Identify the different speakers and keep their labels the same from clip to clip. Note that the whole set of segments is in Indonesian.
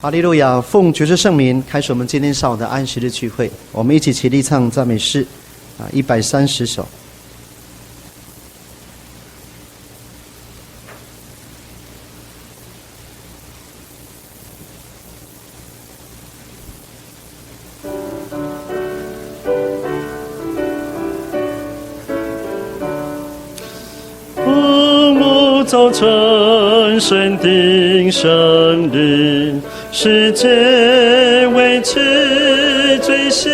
Speaker 1: 哈利路亚！奉爵士圣名，开始我们今天上午的安息日聚会。我们一起起立唱赞美诗，130首。
Speaker 2: 早晨神定圣灵，世界维持最新，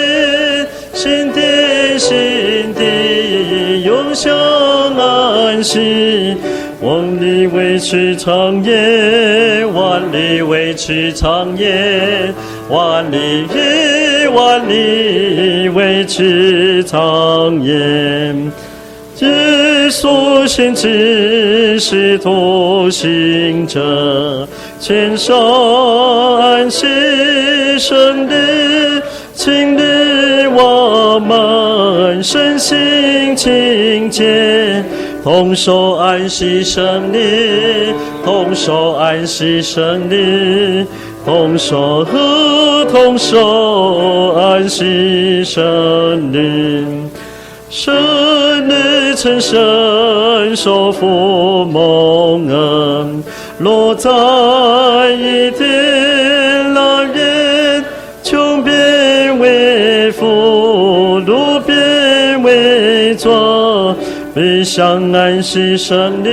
Speaker 2: 新地永享安息。万里维持长夜，万里维持长夜，万里维持长夜。耶稣先知使徒行者，献上安息圣灵，请领我们身心清洁，同守安息圣灵，同守安息圣灵，同守安息圣灵。神的成圣受父蒙恩，落在一天老人，穷变为富，路变为庄，必享安息圣灵，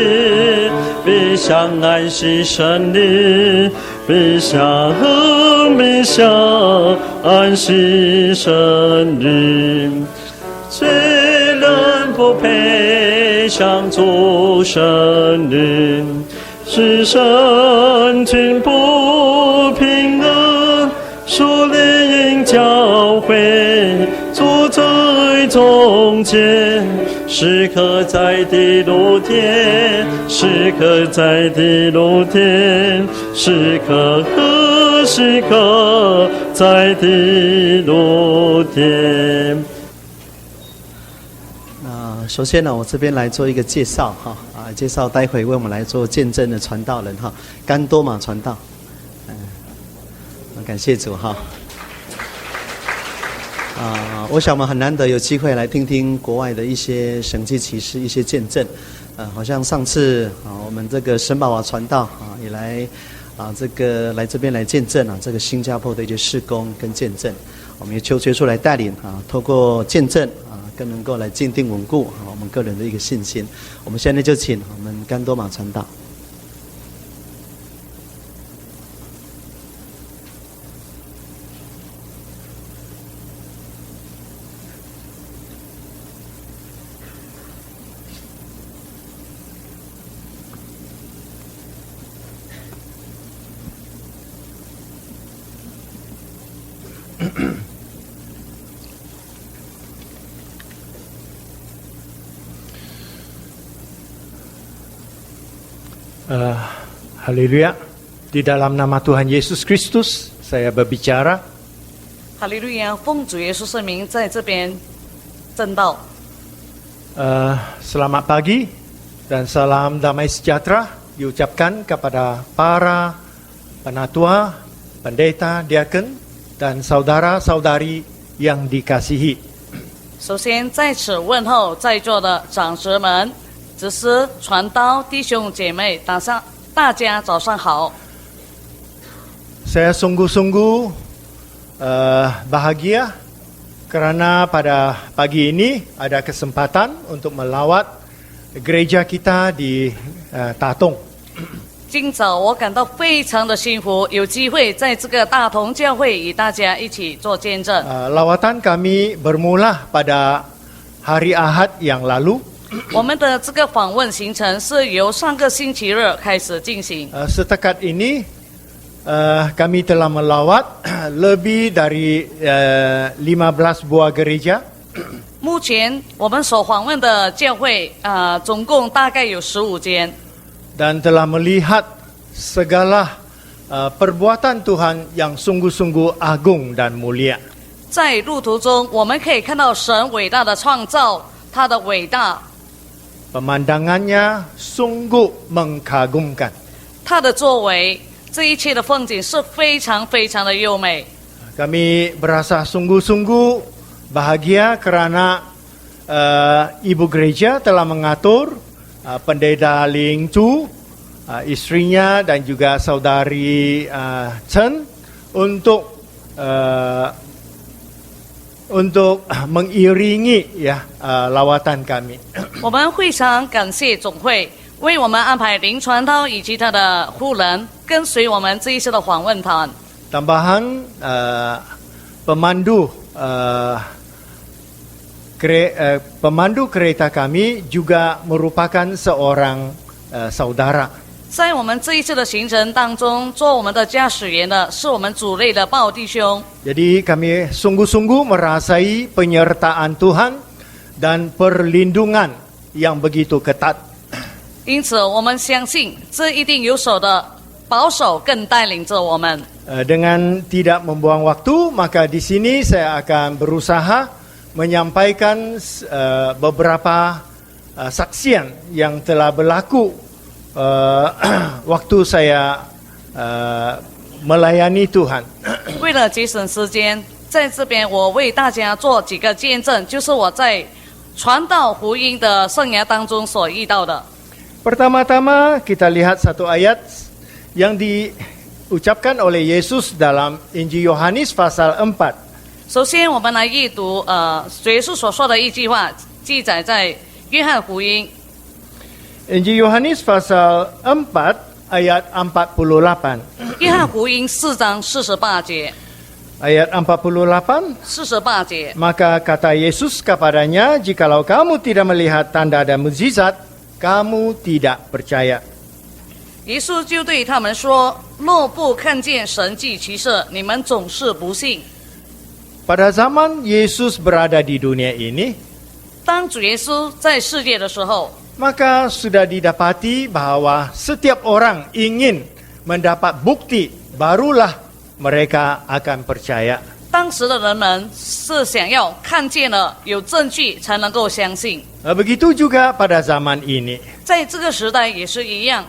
Speaker 2: 必享安息圣灵，必享安息圣灵。谁人不配享主圣灵？是神君不平安，属灵教会住在中间，时刻在地露天，时刻在地露天，时刻在地露天。
Speaker 1: 首先呢，我这边来做一个介绍介绍待会为我们来做见证的传道人甘多玛传道，感谢主我想我们很难得有机会来听听国外的一些神迹奇事、一些见证，好像上次我们这个神宝华传道也来来这边来见证这个新加坡的一些事工跟见证，我们也求耶稣来带领透过见证更能够来坚定稳固我们个人的一个信心。我们现在就请我们甘多玛传道。
Speaker 3: Haleluya. Di dalam nama Tuhan Yesus Kristus, saya berbicara.
Speaker 4: Haleluya. 奉主耶稣圣名在这边证道。
Speaker 3: Selamat pagi dan salam damai sejahtera diucapkan kepada para penatua, pendeta, diaken dan saudara-saudari yang dikasihi.
Speaker 4: 首先在此问候在座的长子们、执事、传道弟兄姐妹，大家早上好。
Speaker 3: Saya sungguh-sungguh bahagia karena pada pagi ini ada kesempatan untuk melawat gereja kita di Tatong.
Speaker 4: 今早我感到非常的幸福，有机会在这个大同教会与大家一起做见证。
Speaker 3: Lawatan kami bermula pada hari Ahad yang lalu.
Speaker 4: 我们的这个访问行程是由上个星期日开始进行。
Speaker 3: Setakat ini kami telah melawat lebih dari 15 buah gereja.
Speaker 4: 目前我们所访问的教会总共大概有15间。
Speaker 3: Dan telah melihat segala perbuatan Tuhan yang sungguh-sungguh agung dan mulia.
Speaker 4: 在路途中，我们可以看到神伟大的创造，他的伟大。
Speaker 3: Pemandangannya sungguh mengagumkan.
Speaker 4: 他的作为这一切的风景是非常非常的优美。
Speaker 3: Kami berasa sungguh-sungguh bahagia kerana Ibu Gereja telah mengatur Pendeta Ling Chu, istrinya dan juga saudari Chen untuk mengiringi ya lawatan kami.
Speaker 4: 我们非常感谢总会为我们安排林传涛以及他的夫人跟随我们这一次的访问团。
Speaker 3: Tambahan pemandu kereta kami juga merupakan seorang saudara.
Speaker 4: 在我们这一次的行程当中，做我们的驾驶员的是我们主内的鲍弟兄。
Speaker 3: Jadi kami sungguh-sungguh merasai penyertaan Tuhan dan perlindungan yang begitu ketat.
Speaker 4: 因此，我们相信这一定有手的保守更带领着我们。
Speaker 3: Dengan tidak membuang waktu, maka di sini saya akan berusaha menyampaikan beberapa saksian yang telah berlaku waktu saya melayani Tuhan.
Speaker 4: 为了节省时间，在这边我为大家做几个见证，就是我在传道福音的生涯当中所遇到的。
Speaker 3: Pertama-tama kita lihat satu ayat yang diucapkan oleh Yesus dalam Injil Yohanes pasal 4.
Speaker 4: 首先，我们来阅读主耶稣所说的一句话，记载在约翰福音。
Speaker 3: Injil Yohanes pasal 4 ayat 48.
Speaker 4: 约翰福音4章48节。
Speaker 3: Ayat 48.
Speaker 4: 48节。
Speaker 3: Maka kata Yesus kepadanya, jikalau kamu tidak melihat tanda dan mukjizat, kamu tidak percaya.
Speaker 4: 耶稣就对他们说：“若不看见神迹奇事，你们总是不信。”
Speaker 3: Pada zaman Yesus berada di dunia ini,
Speaker 4: 当主耶稣在世界的时候，
Speaker 3: maka sudah didapati bahwa setiap orang ingin mendapat bukti, barulah mereka akan percaya.
Speaker 4: 当时的人们是想要看见了有证据才能够相信。
Speaker 3: Begitu juga pada zaman ini.
Speaker 4: 在这个时代也是一样。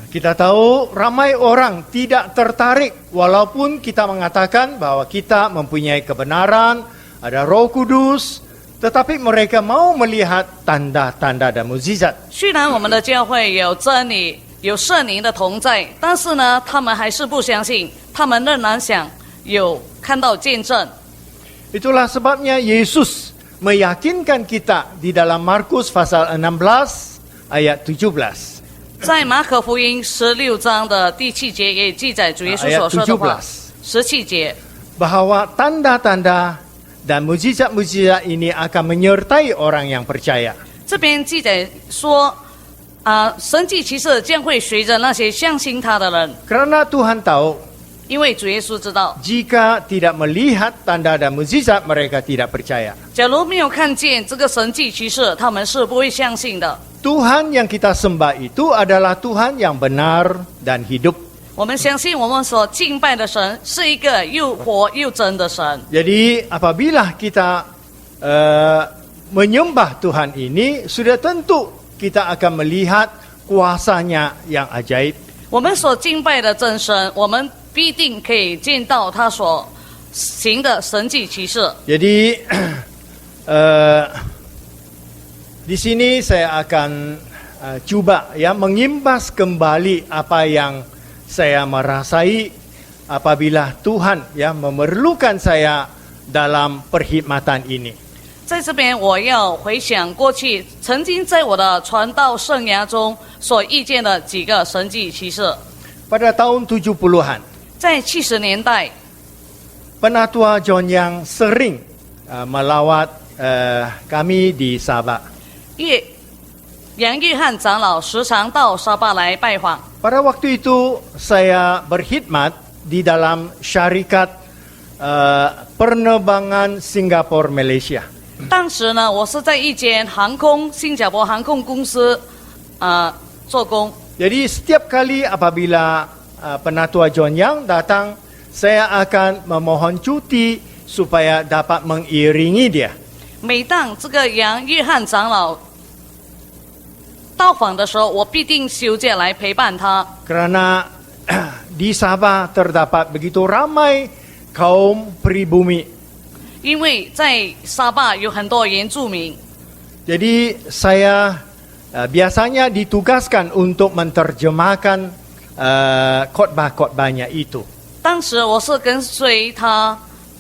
Speaker 3: Kita tahu ramai orang tidak tertarik walaupun kita mengatakan bahwa kita mempunyai kebenaran, ada Roh Kudus, tetapi mereka mau melihat tanda-tanda dan mukjizat.
Speaker 4: 虽然我们的教会有真理、有圣灵的同在，但是呢，他们还是不相信，他们仍然想有看到见证。
Speaker 3: Itulah sebabnya Yesus meyakinkan kita di dalam Markus pasal 16 ayat 17.
Speaker 4: 在马可福音16章的第7节也记载主耶稣所说的话。17节
Speaker 3: bahwa tanda-tanda dan mukjizat-mukjizat ini akan menyertai orang yang percaya.
Speaker 4: 这边记载说，神迹奇事将会随着那些相信他的人，
Speaker 3: Karena Tuhan tahu
Speaker 4: 因为主耶稣知道，
Speaker 3: jika tidak melihat tanda dan mukjizat mereka tidak percaya.
Speaker 4: 假如没有看见这个神迹奇事，他们是不会相信的。
Speaker 3: Tuhan yang kita sembah itu adalah Tuhan yang benar dan hidup.
Speaker 4: 我们相信我们所敬拜的神是一个又活又真的神。
Speaker 3: Jadi apabila kita menyembah Tuhan ini, sudah tentu kita akan melihat kuasanya yang ajaib.
Speaker 4: 我们所敬拜的真神，我们必定可以见到他所行的神迹奇事。
Speaker 3: Jadi di sini saya akan cuba ya mengimbas kembali apa yang saya merasai apabila Tuhan ya memerlukan saya dalam perkhidmatan ini.
Speaker 4: 在这边，我要回想过去曾经在我的传道生涯中所遇见的几个神迹奇事。
Speaker 3: Pada tahun 70-an,
Speaker 4: 在70年代，
Speaker 3: Penatua John yang sering melawat kami di Sabah.
Speaker 4: 杨约翰长老时常到沙巴来拜访。
Speaker 3: Pada waktu itu saya berkhidmat di dalam syarikat penerbangan Singapura Malaysia.
Speaker 4: 当时呢，我是在一间新加坡航空公司做工。
Speaker 3: Jadi setiap kali apabila Penatua John Yang datang, saya akan memohon cuti supaya dapat mengiringi dia.
Speaker 4: 每当这个杨约翰长老到访的时候，我必定休假来陪伴他。
Speaker 3: Kerana di Sabah terdapat begitu ramai kaum pribumi.
Speaker 4: 因为在沙坝有很多原住民，
Speaker 3: Jadi saya biasanya ditugaskan untuk menerjemahkan khotbah-khotbahnya itu.
Speaker 4: 当时我是跟随他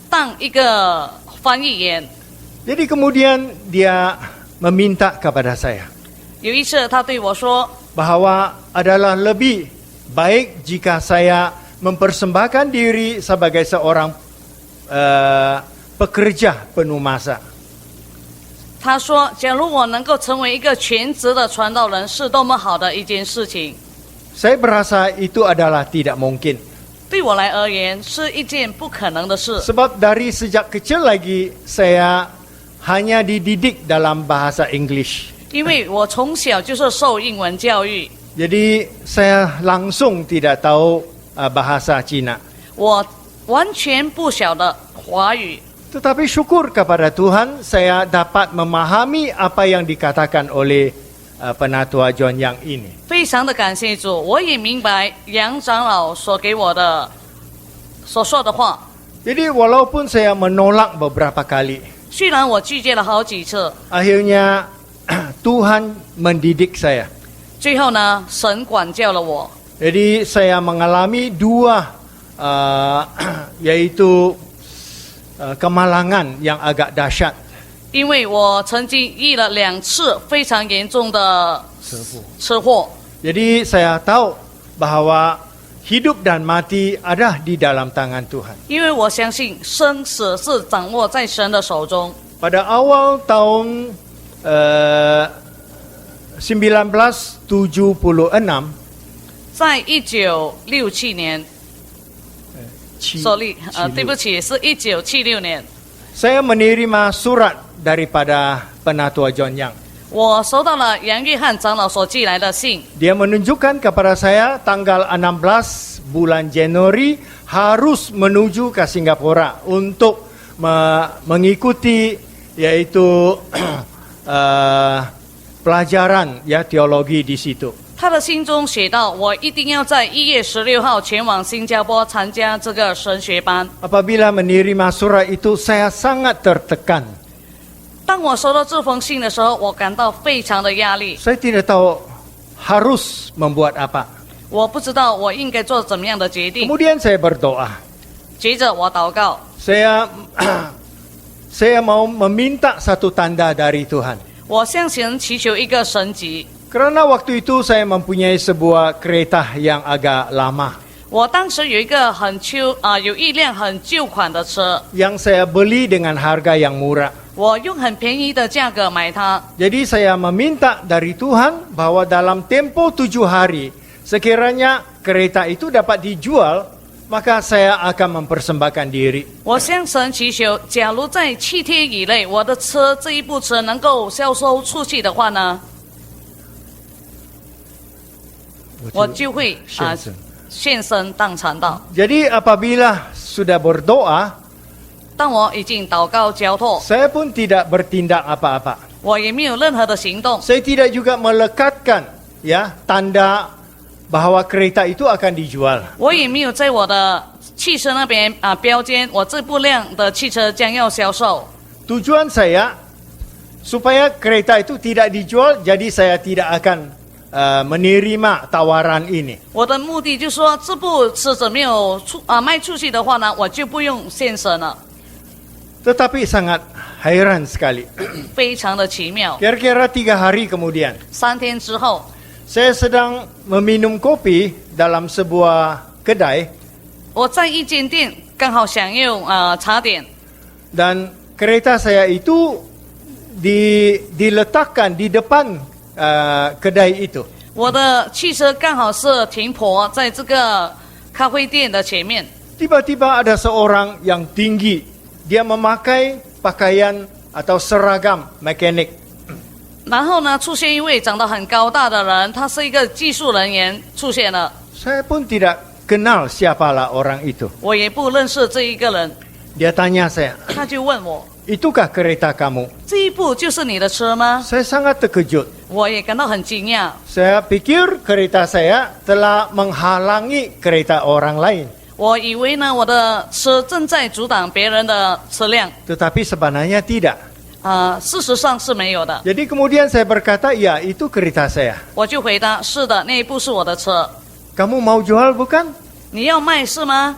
Speaker 4: 当一个翻译员。
Speaker 3: Jadi kemudian dia meminta kepada saya
Speaker 4: 有一次他对我说，
Speaker 3: bahwa adalah lebih baik jika saya mempersembahkan diri sebagai seorang pekerja penuh masa.
Speaker 4: 他说，假如我能够成为一个全职的传道人，是多么好的一件事情。
Speaker 3: Saya berasa itu adalah tidak mungkin.
Speaker 4: 对我来而言，是一件不可能的事。
Speaker 3: Sebab dari sejak kecil lagi saya hanya dididik dalam bahasa English.
Speaker 4: 因为我从小就是受英文教育，
Speaker 3: Jadi saya langsung tidak tahu bahasa Cina.
Speaker 4: 我完全不晓得华语。
Speaker 3: Tetapi syukur kepada Tuhan saya dapat memahami apa yang dikatakan oleh Penatua John Yang ini.
Speaker 4: 非常的感谢主，我也明白杨长老所给我的所说的话。
Speaker 3: Jadi walaupun saya menolak beberapa kali,
Speaker 4: 虽然我拒绝了好几次，
Speaker 3: akhirnya Tuhan mendidik saya.
Speaker 4: 最后呢，神管教了我。
Speaker 3: Jadi saya mengalami dua yaitu kemalangan yang agak dahsyat.
Speaker 4: 因为我曾经遇了2次非常严重的车祸，
Speaker 3: Jadi saya tahu bahwa hidup dan mati ada di dalam tangan Tuhan.
Speaker 4: 因为我相信生死是掌握在神的手中。
Speaker 3: Pada awal tahun 1976,
Speaker 4: 在1967年，对不起，是1976年，
Speaker 3: saya menerima surat daripada Penatua John Yang.
Speaker 4: 我收到了杨约翰长老所寄来的信，
Speaker 3: Dia menunjukkan kepada saya tanggal 16 bulan Januari harus menuju ke Singapura untuk mengikuti yaitu pelajaran ya teologi di situ.
Speaker 4: 他的信中写道，我一定要在1月16号前往新加坡参加这个神学班。
Speaker 3: Apabila menerima surat itu saya sangat tertekan.
Speaker 4: 当我收到这封信的时候，我感到非常的压力，
Speaker 3: Saya tidak tahu harus membuat apa.
Speaker 4: 我不知道我应该做怎么样的决定。
Speaker 3: Kemudian saya berdoa.
Speaker 4: 接着我祷告，
Speaker 3: Saya mau meminta satu tanda dari Tuhan.
Speaker 4: 我向神祈求一个神迹。
Speaker 3: Karena waktu itu saya mempunyai sebuah kereta yang agak lama
Speaker 4: 我当时有一个有一辆很旧款的车，
Speaker 3: yang saya beli dengan harga yang murah.
Speaker 4: 我用很便宜的价格买它。
Speaker 3: Jadi saya meminta dari Tuhan bahwa dalam tempo 7 hari sekiranya kereta itu dapat dijual, maka saya akan mempersembahkan diri.
Speaker 4: 我向神祈求，假如在7天以内，我的车这一部车能够销售出去的话呢，我就会献身当传道。
Speaker 3: Jadi apabila sudah berdoa,
Speaker 4: 当我已经祷告交托，
Speaker 3: saya pun tidak bertindak apa-apa.
Speaker 4: 我也没有任何的行动，
Speaker 3: Saya tidak juga melekatkan ya tanda bahwa kereta itu akan dijual.
Speaker 4: 我也没有在我的汽车那边标签我这部辆的汽车将要销售。
Speaker 3: Tujuan saya supaya kereta itu tidak dijual, jadi saya tidak akan menerima tawaran ini.
Speaker 4: 我的目的就是说，这部车子没有卖出去的话呢，我就不用献身了。
Speaker 3: Tetapi sangat heran sekali.
Speaker 4: 非常的奇妙。
Speaker 3: Kira-kira 3 hari kemudian,
Speaker 4: 3天之后，
Speaker 3: saya sedang meminum kopi dalam sebuah kedai
Speaker 4: 我在一间店刚好享用茶点，
Speaker 3: dan kereta saya itu diletakkan di depan kedai itu.
Speaker 4: 我的汽车刚好是停泊在这个咖啡店的前面。
Speaker 3: Tiba-tiba ada seorang yang tinggi, dia memakai pakaian atau seragam mekanik.
Speaker 4: 然后呢，出现一位长得很高大的人，他是一个技术人员出现了。
Speaker 3: Saya pun tidak kenal siapalah orang itu.
Speaker 4: 我也不认识这一个人，
Speaker 3: Dia tanya saya,
Speaker 4: 他就问我
Speaker 3: itukah kereta kamu?
Speaker 4: 这一部就是你的车吗？
Speaker 3: Saya sangat terkejut.
Speaker 4: 我也感到很惊讶。
Speaker 3: Saya pikir kereta saya telah menghalangi kereta orang lain.
Speaker 4: 我以为呢，我的车正在阻挡别人的车辆，
Speaker 3: Tetapi sebenarnya tidak.
Speaker 4: 事实上是没有的。
Speaker 3: Jadi kemudian saya berkata, ya itu kereta saya.
Speaker 4: 我就回答：是的，那一部是我的车。
Speaker 3: Kamu mau jual bukan?
Speaker 4: 你要卖是吗？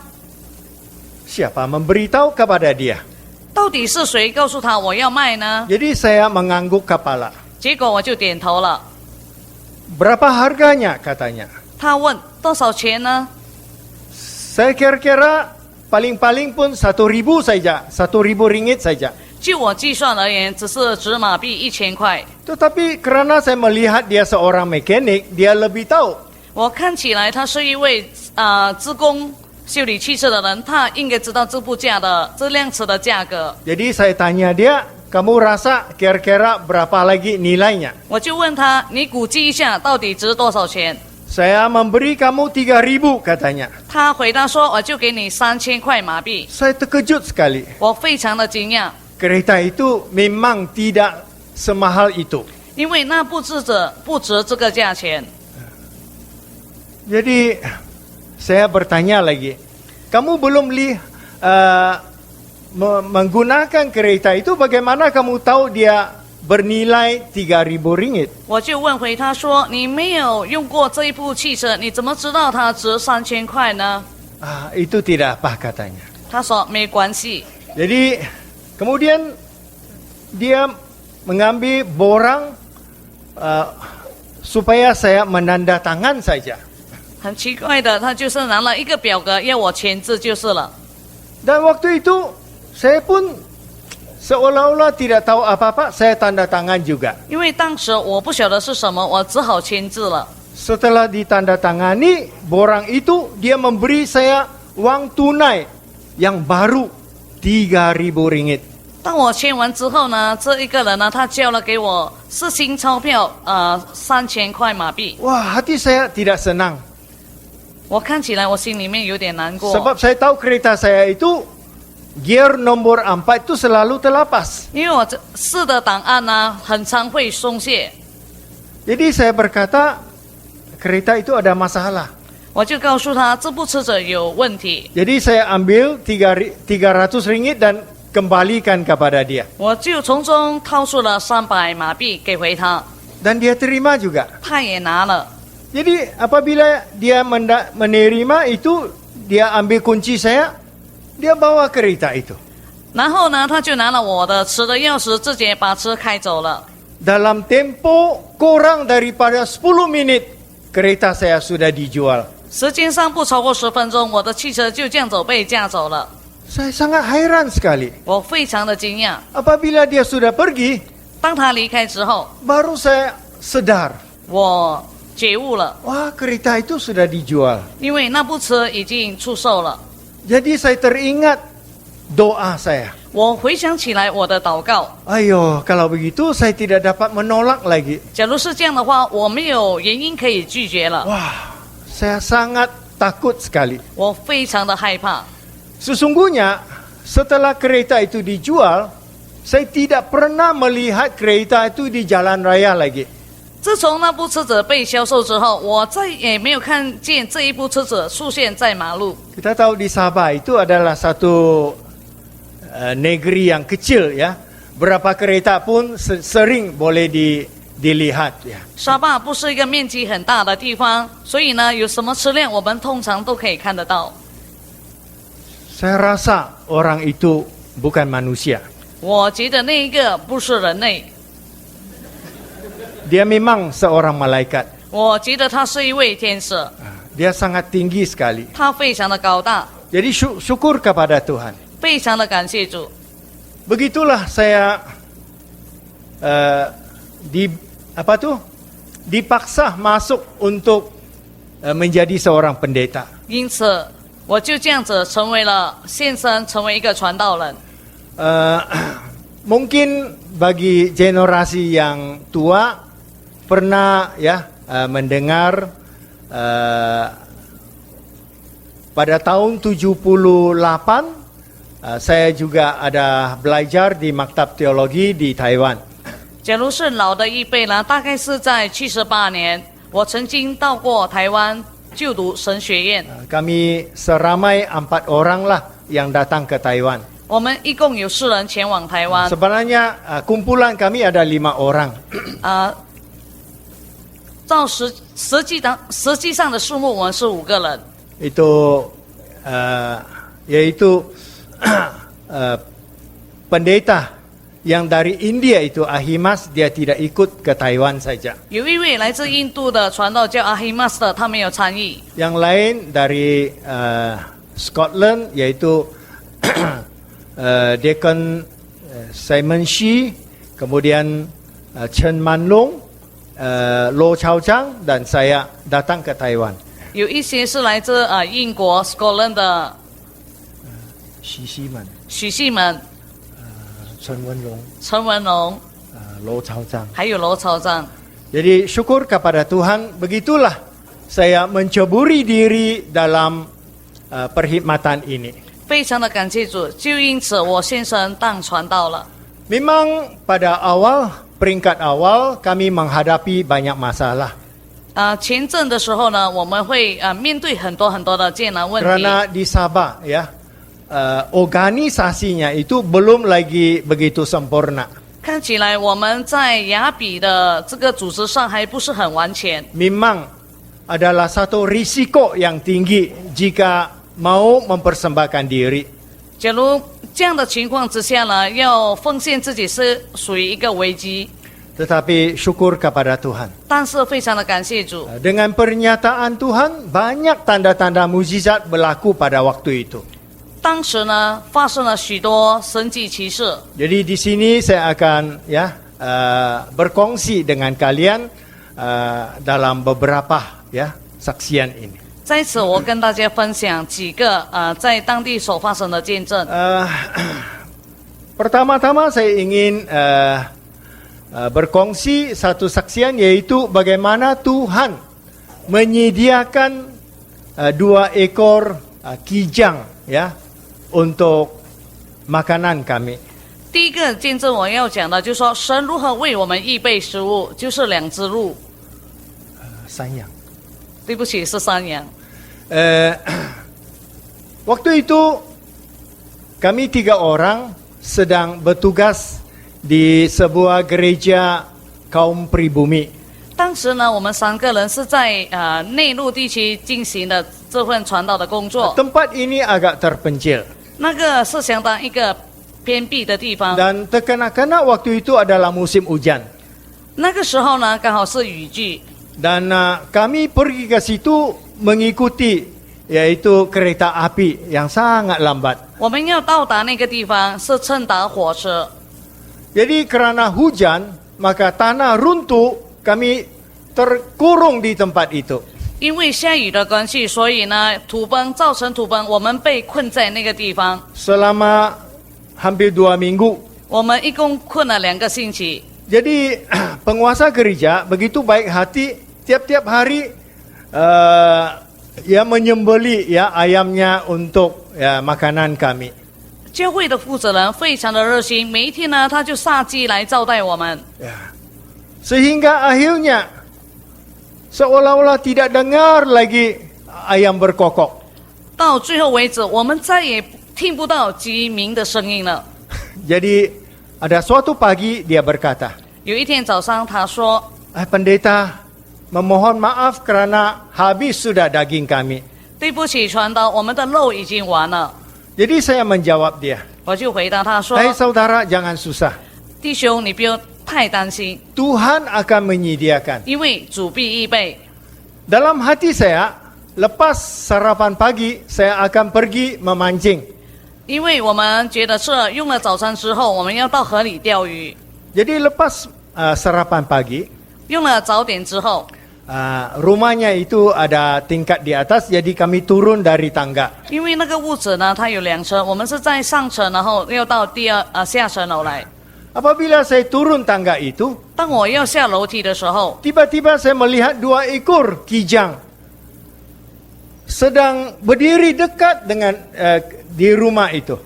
Speaker 3: Siapa memberitahu kepada dia?
Speaker 4: 到底是谁告诉他我要卖呢？
Speaker 3: Jadi saya mengangguk kepala.
Speaker 4: 结果我就点头了。
Speaker 3: Berapa harganya katanya?
Speaker 4: 他问多少钱呢？
Speaker 3: Saya kira-kira paling-paling pun 1.000 saja, 1.000 ringgit saja.
Speaker 4: 就我计算而言，只是值马币1000块。
Speaker 3: Tetapi karena saya melihat dia seorang mekanik, dia lebih tahu.
Speaker 4: 我看起来他是一位职工修理汽车的人，他应该知道这辆车的价格。
Speaker 3: Jadi saya tanya dia, kamu rasa kira-kira berapa lagi nilainya?
Speaker 4: 我就问他：你估计一下到底值多少钱？
Speaker 3: Saya memberi kamu 3.000 katanya.
Speaker 4: 他回答说：我就给你3000块马币。
Speaker 3: Saya terkejut sekali.
Speaker 4: 我非常的惊讶，
Speaker 3: Kereta itu memang tidak semahal itu.
Speaker 4: 因为那不值这个价钱。
Speaker 3: Jadi saya bertanya lagi, kamu belum menggunakan kereta itu, bagaimana kamu tahu dia bernilai 3.000 ringgit?
Speaker 4: 我就问回他说：你没有用过这一部汽车，你怎么知道它值3000块呢？
Speaker 3: Itu tidak apa katanya.
Speaker 4: 他说没关系。
Speaker 3: Jadi kemudian dia mengambil borang supaya saya menandatangan saja.
Speaker 4: 很奇怪的，他就是拿了一个表格要我签字就是了。
Speaker 3: Dan waktu itu saya pun seolah-olah tidak tahu apa-apa, saya tanda tangan juga.
Speaker 4: 因为当时我不晓得是什么，我只好签字了。
Speaker 3: Setelah ditandatangani borang itu, dia memberi saya uang tunai yang baru 3.000 ringgit.
Speaker 4: 当我签完之后呢，这一个人呢，他交了给我是新钞票，3000块马币。
Speaker 3: Wah, hati saya tidak senang.
Speaker 4: 我看起来我心里面有点难过，
Speaker 3: Sebab saya tahu kereta saya itu gear nomor 4 itu selalu terlepas.
Speaker 4: 因为我这4的档案呢，很常会松懈。
Speaker 3: Jadi saya berkata, kereta itu ada masalah.
Speaker 4: 我就告诉他这部车子有问题，
Speaker 3: Jadi saya ambil 300 ringgit dan kembalikan kepada dia.
Speaker 4: 我就从中掏出了300马币给回他，
Speaker 3: Dan dia terima juga.
Speaker 4: 他也拿了。
Speaker 3: Jadi apabila dia menerima itu, dia ambil kunci saya, dia bawa kereta itu.
Speaker 4: 然后呢，他就拿了我的车的钥匙，直接把车开走了。
Speaker 3: Dalam tempo kurang daripada 10 menit, kereta saya sudah dijual.
Speaker 4: 时间上不超过10分钟，我的汽车就这样走被驾走了。
Speaker 3: Saya sangat hairan sekali.
Speaker 4: 我非常的惊讶。
Speaker 3: Apabila dia sudah pergi,
Speaker 4: 当他离开之后，
Speaker 3: baru saya sadar.
Speaker 4: 我觉悟了，
Speaker 3: Wah, kereta itu sudah dijual.
Speaker 4: 因为那部车已经出售了。
Speaker 3: Jadi saya teringat doa saya.
Speaker 4: 我回想起来我的祷告，
Speaker 3: Ayo, kalau begitu saya tidak dapat menolak lagi.
Speaker 4: 假如是这样的话，我没有原因可以拒绝了。
Speaker 3: Wah, saya sangat takut sekali.
Speaker 4: 我非常的害怕。
Speaker 3: Sesungguhnya setelah kereta itu dijual, saya tidak pernah melihat kereta itu di jalan raya lagi.
Speaker 4: 自从那部车子被销售之后，我再也没有看见这一部车子出现在马路。
Speaker 3: Kita tahu di Sabah itu adalah satu negeri yang kecil ya. Berapa kereta pun sering boleh dilihat ya.
Speaker 4: 沙坝不是一个面积很大的地方，所以呢，有什么车辆我们通常都可以看得到。
Speaker 3: Saya rasa orang itu bukan manusia.
Speaker 4: 我觉得那一个不是人类，
Speaker 3: Dia memang seorang malaikat.
Speaker 4: 我觉得他是一位天使，
Speaker 3: Dia sangat tinggi sekali.
Speaker 4: 他非常的高大，
Speaker 3: Jadi syukur kepada Tuhan.
Speaker 4: 非常的感谢主。
Speaker 3: Begitulah saya dipaksa masuk untuk menjadi seorang pendeta.
Speaker 4: 因此，我就这样子成为了献身，成为一个传道人。
Speaker 3: Mungkin bagi generasi yang tua pernah ya mendengar pada tahun 78 saya juga ada belajar di Maktab Teologi di Taiwan.
Speaker 4: 假如是老的一辈呢，大概是在78年，我曾经到过台湾就读神学院。
Speaker 3: Kami seramai 4 orang lah yang datang ke Taiwan.
Speaker 4: 我们一共有4人前往台湾。
Speaker 3: Sebenarnya kumpulan kami ada 5 orang.
Speaker 4: 照实际上的数目，我们是5个人。
Speaker 3: Yaitu pendeta yang dari India itu Ahimas, dia tidak ikut ke Taiwan saja.
Speaker 4: 有一位来自印度的传道叫阿希马斯的，他没有参与。
Speaker 3: Yang lain dari Scotland yaitu Deacon Simon Shi, kemudian Chen Manlong, Lo Chao Chang, dan saya datang ke Taiwan.
Speaker 4: 有一些是来自英国 Scotland 的许西门、
Speaker 3: 陈文龙、
Speaker 4: 陈文龙，
Speaker 3: Lo Chao Chang.
Speaker 4: 还有罗朝章。
Speaker 3: Jadi syukur kepada Tuhan, begitulah saya menceburi diri dalam perkhidmatan ini.
Speaker 4: 非常的感谢主，就因此我先生当传道了。
Speaker 3: Memang pada peringkat awal kami menghadapi banyak masalah.
Speaker 4: 前阵的时候呢，我们会面对很多的艰难问题。
Speaker 3: Karena di Sabah ya, organisasinya itu belum lagi begitu sempurna.
Speaker 4: 看起来我们在雅比的这个组织上还不是很完全。
Speaker 3: Memang adalah satu risiko yang tinggi jika mau mempersembahkan diri.
Speaker 4: 假如这样的情况之下呢，要奉献自己是属于一个危机。
Speaker 3: Tetapi syukur kepada Tuhan.
Speaker 4: 但是非常的感谢主，
Speaker 3: Dengan pernyataan Tuhan, banyak tanda-tanda mukjizat berlaku pada waktu itu.
Speaker 4: 当时呢发生了许多神迹奇事。
Speaker 3: Jadi di sini saya akan berkongsi dengan kalian dalam beberapa saksian ini.
Speaker 4: 在此，我跟大家分享几个在当地所发生的见证。
Speaker 3: Pertama-tama saya ingin berkongsi satu saksian, yaitu bagaimana Tuhan menyediakan 2 ekor kijang untuk makanan kami.
Speaker 4: 第一个见证我要讲的，就是说神如何为我们预备食物，就是2只鹿。
Speaker 3: Sayang.
Speaker 4: 对不起，是山羊。
Speaker 3: Waktu itu kami 3 orang sedang bertugas di sebuah gereja kaum pribumi.
Speaker 4: 当时呢，我们3个人是在内陆地区进行的这份传道的工作。
Speaker 3: Tempat ini agak terpencil.
Speaker 4: 那个是相当一个偏僻的地方。
Speaker 3: Dan terkena-kena waktu itu adalah musim hujan.
Speaker 4: 那个时候呢，刚好是雨季。
Speaker 3: Dan kami pergi ke situ mengikuti yaitu kereta api yang sangat lambat.
Speaker 4: 我们要到达那个地方是乘搭火车。
Speaker 3: Jadi karena hujan, maka tanah runtuh, kami terkurung di tempat itu.
Speaker 4: 因为下雨的关系，所以呢，造成土崩，我们被困在那个地方。
Speaker 3: Selama hampir 2 minggu.
Speaker 4: 我们一共困了2个星期。
Speaker 3: Jadi penguasa gereja begitu baik hati, tiap-tiap hari menyembeli ayamnya untuk makanan kami.
Speaker 4: 教会的负责人非常的热心，每一天呢，他就杀鸡来招待我们。
Speaker 3: Sehingga akhirnya seolah-olah tidak dengar lagi ayam berkokok.
Speaker 4: 到最后为止，我们再也听不到鸡鸣的声音了。
Speaker 3: Jadi ada suatu pagi dia berkata,
Speaker 4: 有一天早上，他说
Speaker 3: Pendeta, memohon maaf karena habis sudah daging kami.：“
Speaker 4: 对不起，传道，我们的肉已经完了。
Speaker 3: Jadi saya menjawab dia, ”
Speaker 4: 我就回答他说
Speaker 3: Hai saudara, jangan susah.
Speaker 4: 弟兄，你不用太担心，
Speaker 3: Tuhan akan menyediakan.
Speaker 4: 因为主必预备。
Speaker 3: Dalam hati saya, lepas sarapan pagi, saya akan pergi memancing.
Speaker 4: 因为我们觉得是用了早餐之后，我们要到河里钓鱼。
Speaker 3: Jadi lepas sarapan pagi,
Speaker 4: 用了早点之后，
Speaker 3: rumahnya itu ada tingkat di atas, jadi kami turun dari tangga.
Speaker 4: 因为那个屋子呢，它有2层，我们是在上层，然后要到下层楼来。
Speaker 3: Apabila saya turun tangga itu,
Speaker 4: 当我要下楼梯的时候，
Speaker 3: tiba-tiba saya melihat 2 ekor kijang sedang berdiri dekat dengan di rumah itu.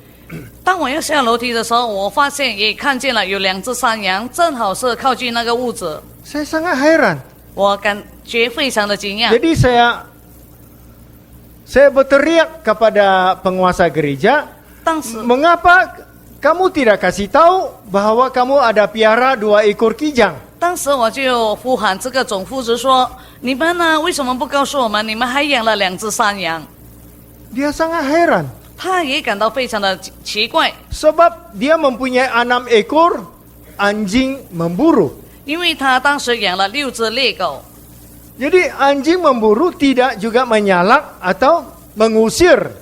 Speaker 4: 当我要下楼梯的时候，我发现也看见了有2只山羊，正好是靠近那个屋子，
Speaker 3: Saya sangat heran.
Speaker 4: 我感觉非常的惊讶。
Speaker 3: Jadi saya berteriak kepada penguasa gereja,
Speaker 4: 当时
Speaker 3: mengapa kamu tidak kasih tahu bahwa kamu ada piara 2 ekor kijang?
Speaker 4: 当时我就呼喊这个总夫子说：“你们呢，为什么不告诉我们，你们还养了2只山羊
Speaker 3: Dia sangat heran.？”
Speaker 4: 他也感到非常的奇怪，
Speaker 3: Sebab dia mempunyai 6 ekor anjing memburu.
Speaker 4: 因为他当时养了6只猎狗，
Speaker 3: Jadi anjing memburu tidak juga menyalak atau mengusir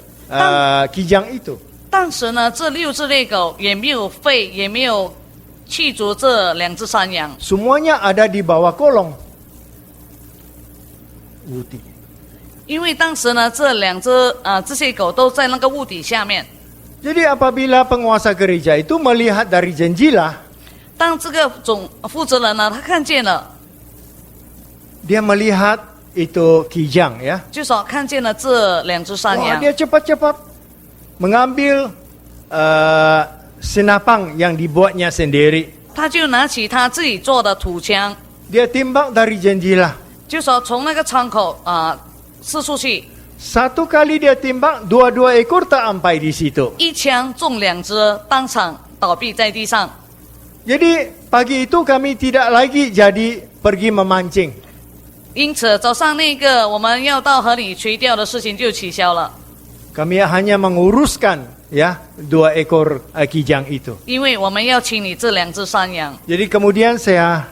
Speaker 3: kijang itu.
Speaker 4: 当时呢，这6只猎狗也没有吠，也没有驱逐这2只山羊，
Speaker 3: Semuanya ada di bawah kolong. Wuti.
Speaker 4: 因为当时呢，这些狗都在那个屋底下面。
Speaker 3: Jadi apabila penguasa gereja itu melihat dari jendela,
Speaker 4: 当这个总负责人呢，他看见了，
Speaker 3: dia melihat itu kijang ya.
Speaker 4: 就说看见了这2只山
Speaker 3: Wah,
Speaker 4: 羊，
Speaker 3: dia cepat-cepat mengambil senapang yang dibuatnya sendiri.
Speaker 4: 他就拿起他自己做的土枪，
Speaker 3: Dia timbang dari jendela.
Speaker 4: 就说从那个窗口射出去，
Speaker 3: Satu kali dia timbang, 2 ekor tak sampai di situ.
Speaker 4: 一枪中2只，当场倒闭在地上。
Speaker 3: Jadi pagi itu kami tidak lagi jadi pergi memancing.
Speaker 4: 因此早上那个我们要到河里垂钓的事情就取消了，
Speaker 3: Kami hanya menguruskan ya 2 ekor kijang itu.
Speaker 4: 因为我们要清理这2只山羊。
Speaker 3: Jadi kemudian saya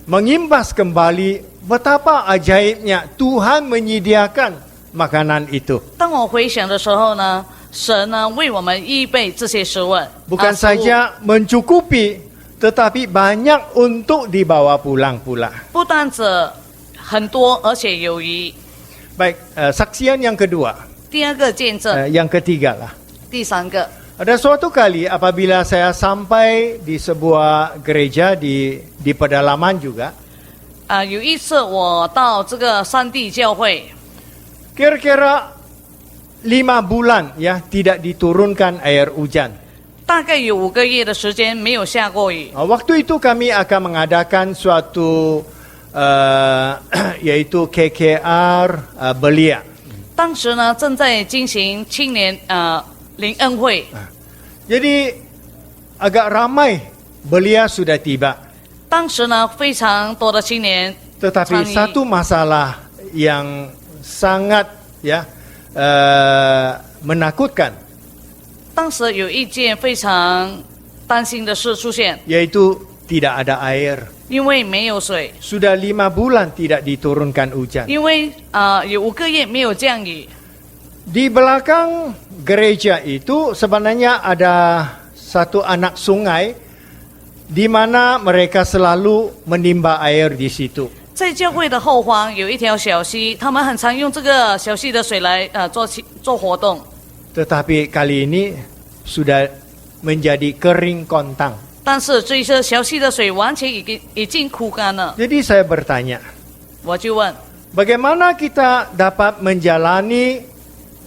Speaker 3: mengimbas kembali betapa ajaibnya Tuhan menyediakan makanan itu.
Speaker 4: 当我回想的时候呢，神呢为我们预备这些食物，
Speaker 3: Bukan
Speaker 4: 食物
Speaker 3: saja mencukupi, tetapi banyak untuk dibawa pulang pula.
Speaker 4: 不单只很多，而且有余。
Speaker 3: Baik, saksian yang kedua,
Speaker 4: 第2个见证，
Speaker 3: yang ketiga lah.
Speaker 4: 第3个，
Speaker 3: Ada suatu kali apabila saya sampai di sebuah gereja di pedalaman juga,
Speaker 4: 有一次我到这个山地教会，
Speaker 3: kira-kira 5 bulan ya tidak diturunkan air hujan.
Speaker 4: 大概有5个月的时间没有下过雨。
Speaker 3: Waktu itu kami akan mengadakan suatu yaitu KKR Belia.
Speaker 4: 当时呢正在进行青年灵恩会，
Speaker 3: Jadi agak ramai Belia sudah tiba.
Speaker 4: 当时呢非常多的青年
Speaker 3: Tetapi
Speaker 4: 参与。
Speaker 3: satu masalah yang sangat ya menakutkan,
Speaker 4: 当时有一件非常担心的事出现，
Speaker 3: yaitu tidak ada air.
Speaker 4: 因为没有水，
Speaker 3: Sudah 5 bulan tidak diturunkan hujan.
Speaker 4: 因为有5个月没有降雨。
Speaker 3: Di belakang gereja itu sebenarnya ada satu anak sungai di mana mereka selalu menimba air di situ.
Speaker 4: 在教会的后方有一条小溪，他们很常用这个小溪的水来做活动。
Speaker 3: Tetapi kali ini sudah menjadi kering kontang.
Speaker 4: 但是这些小溪的水完全已经枯干了。
Speaker 3: Jadi saya bertanya,
Speaker 4: 我就问，
Speaker 3: bagaimana kita dapat menjalani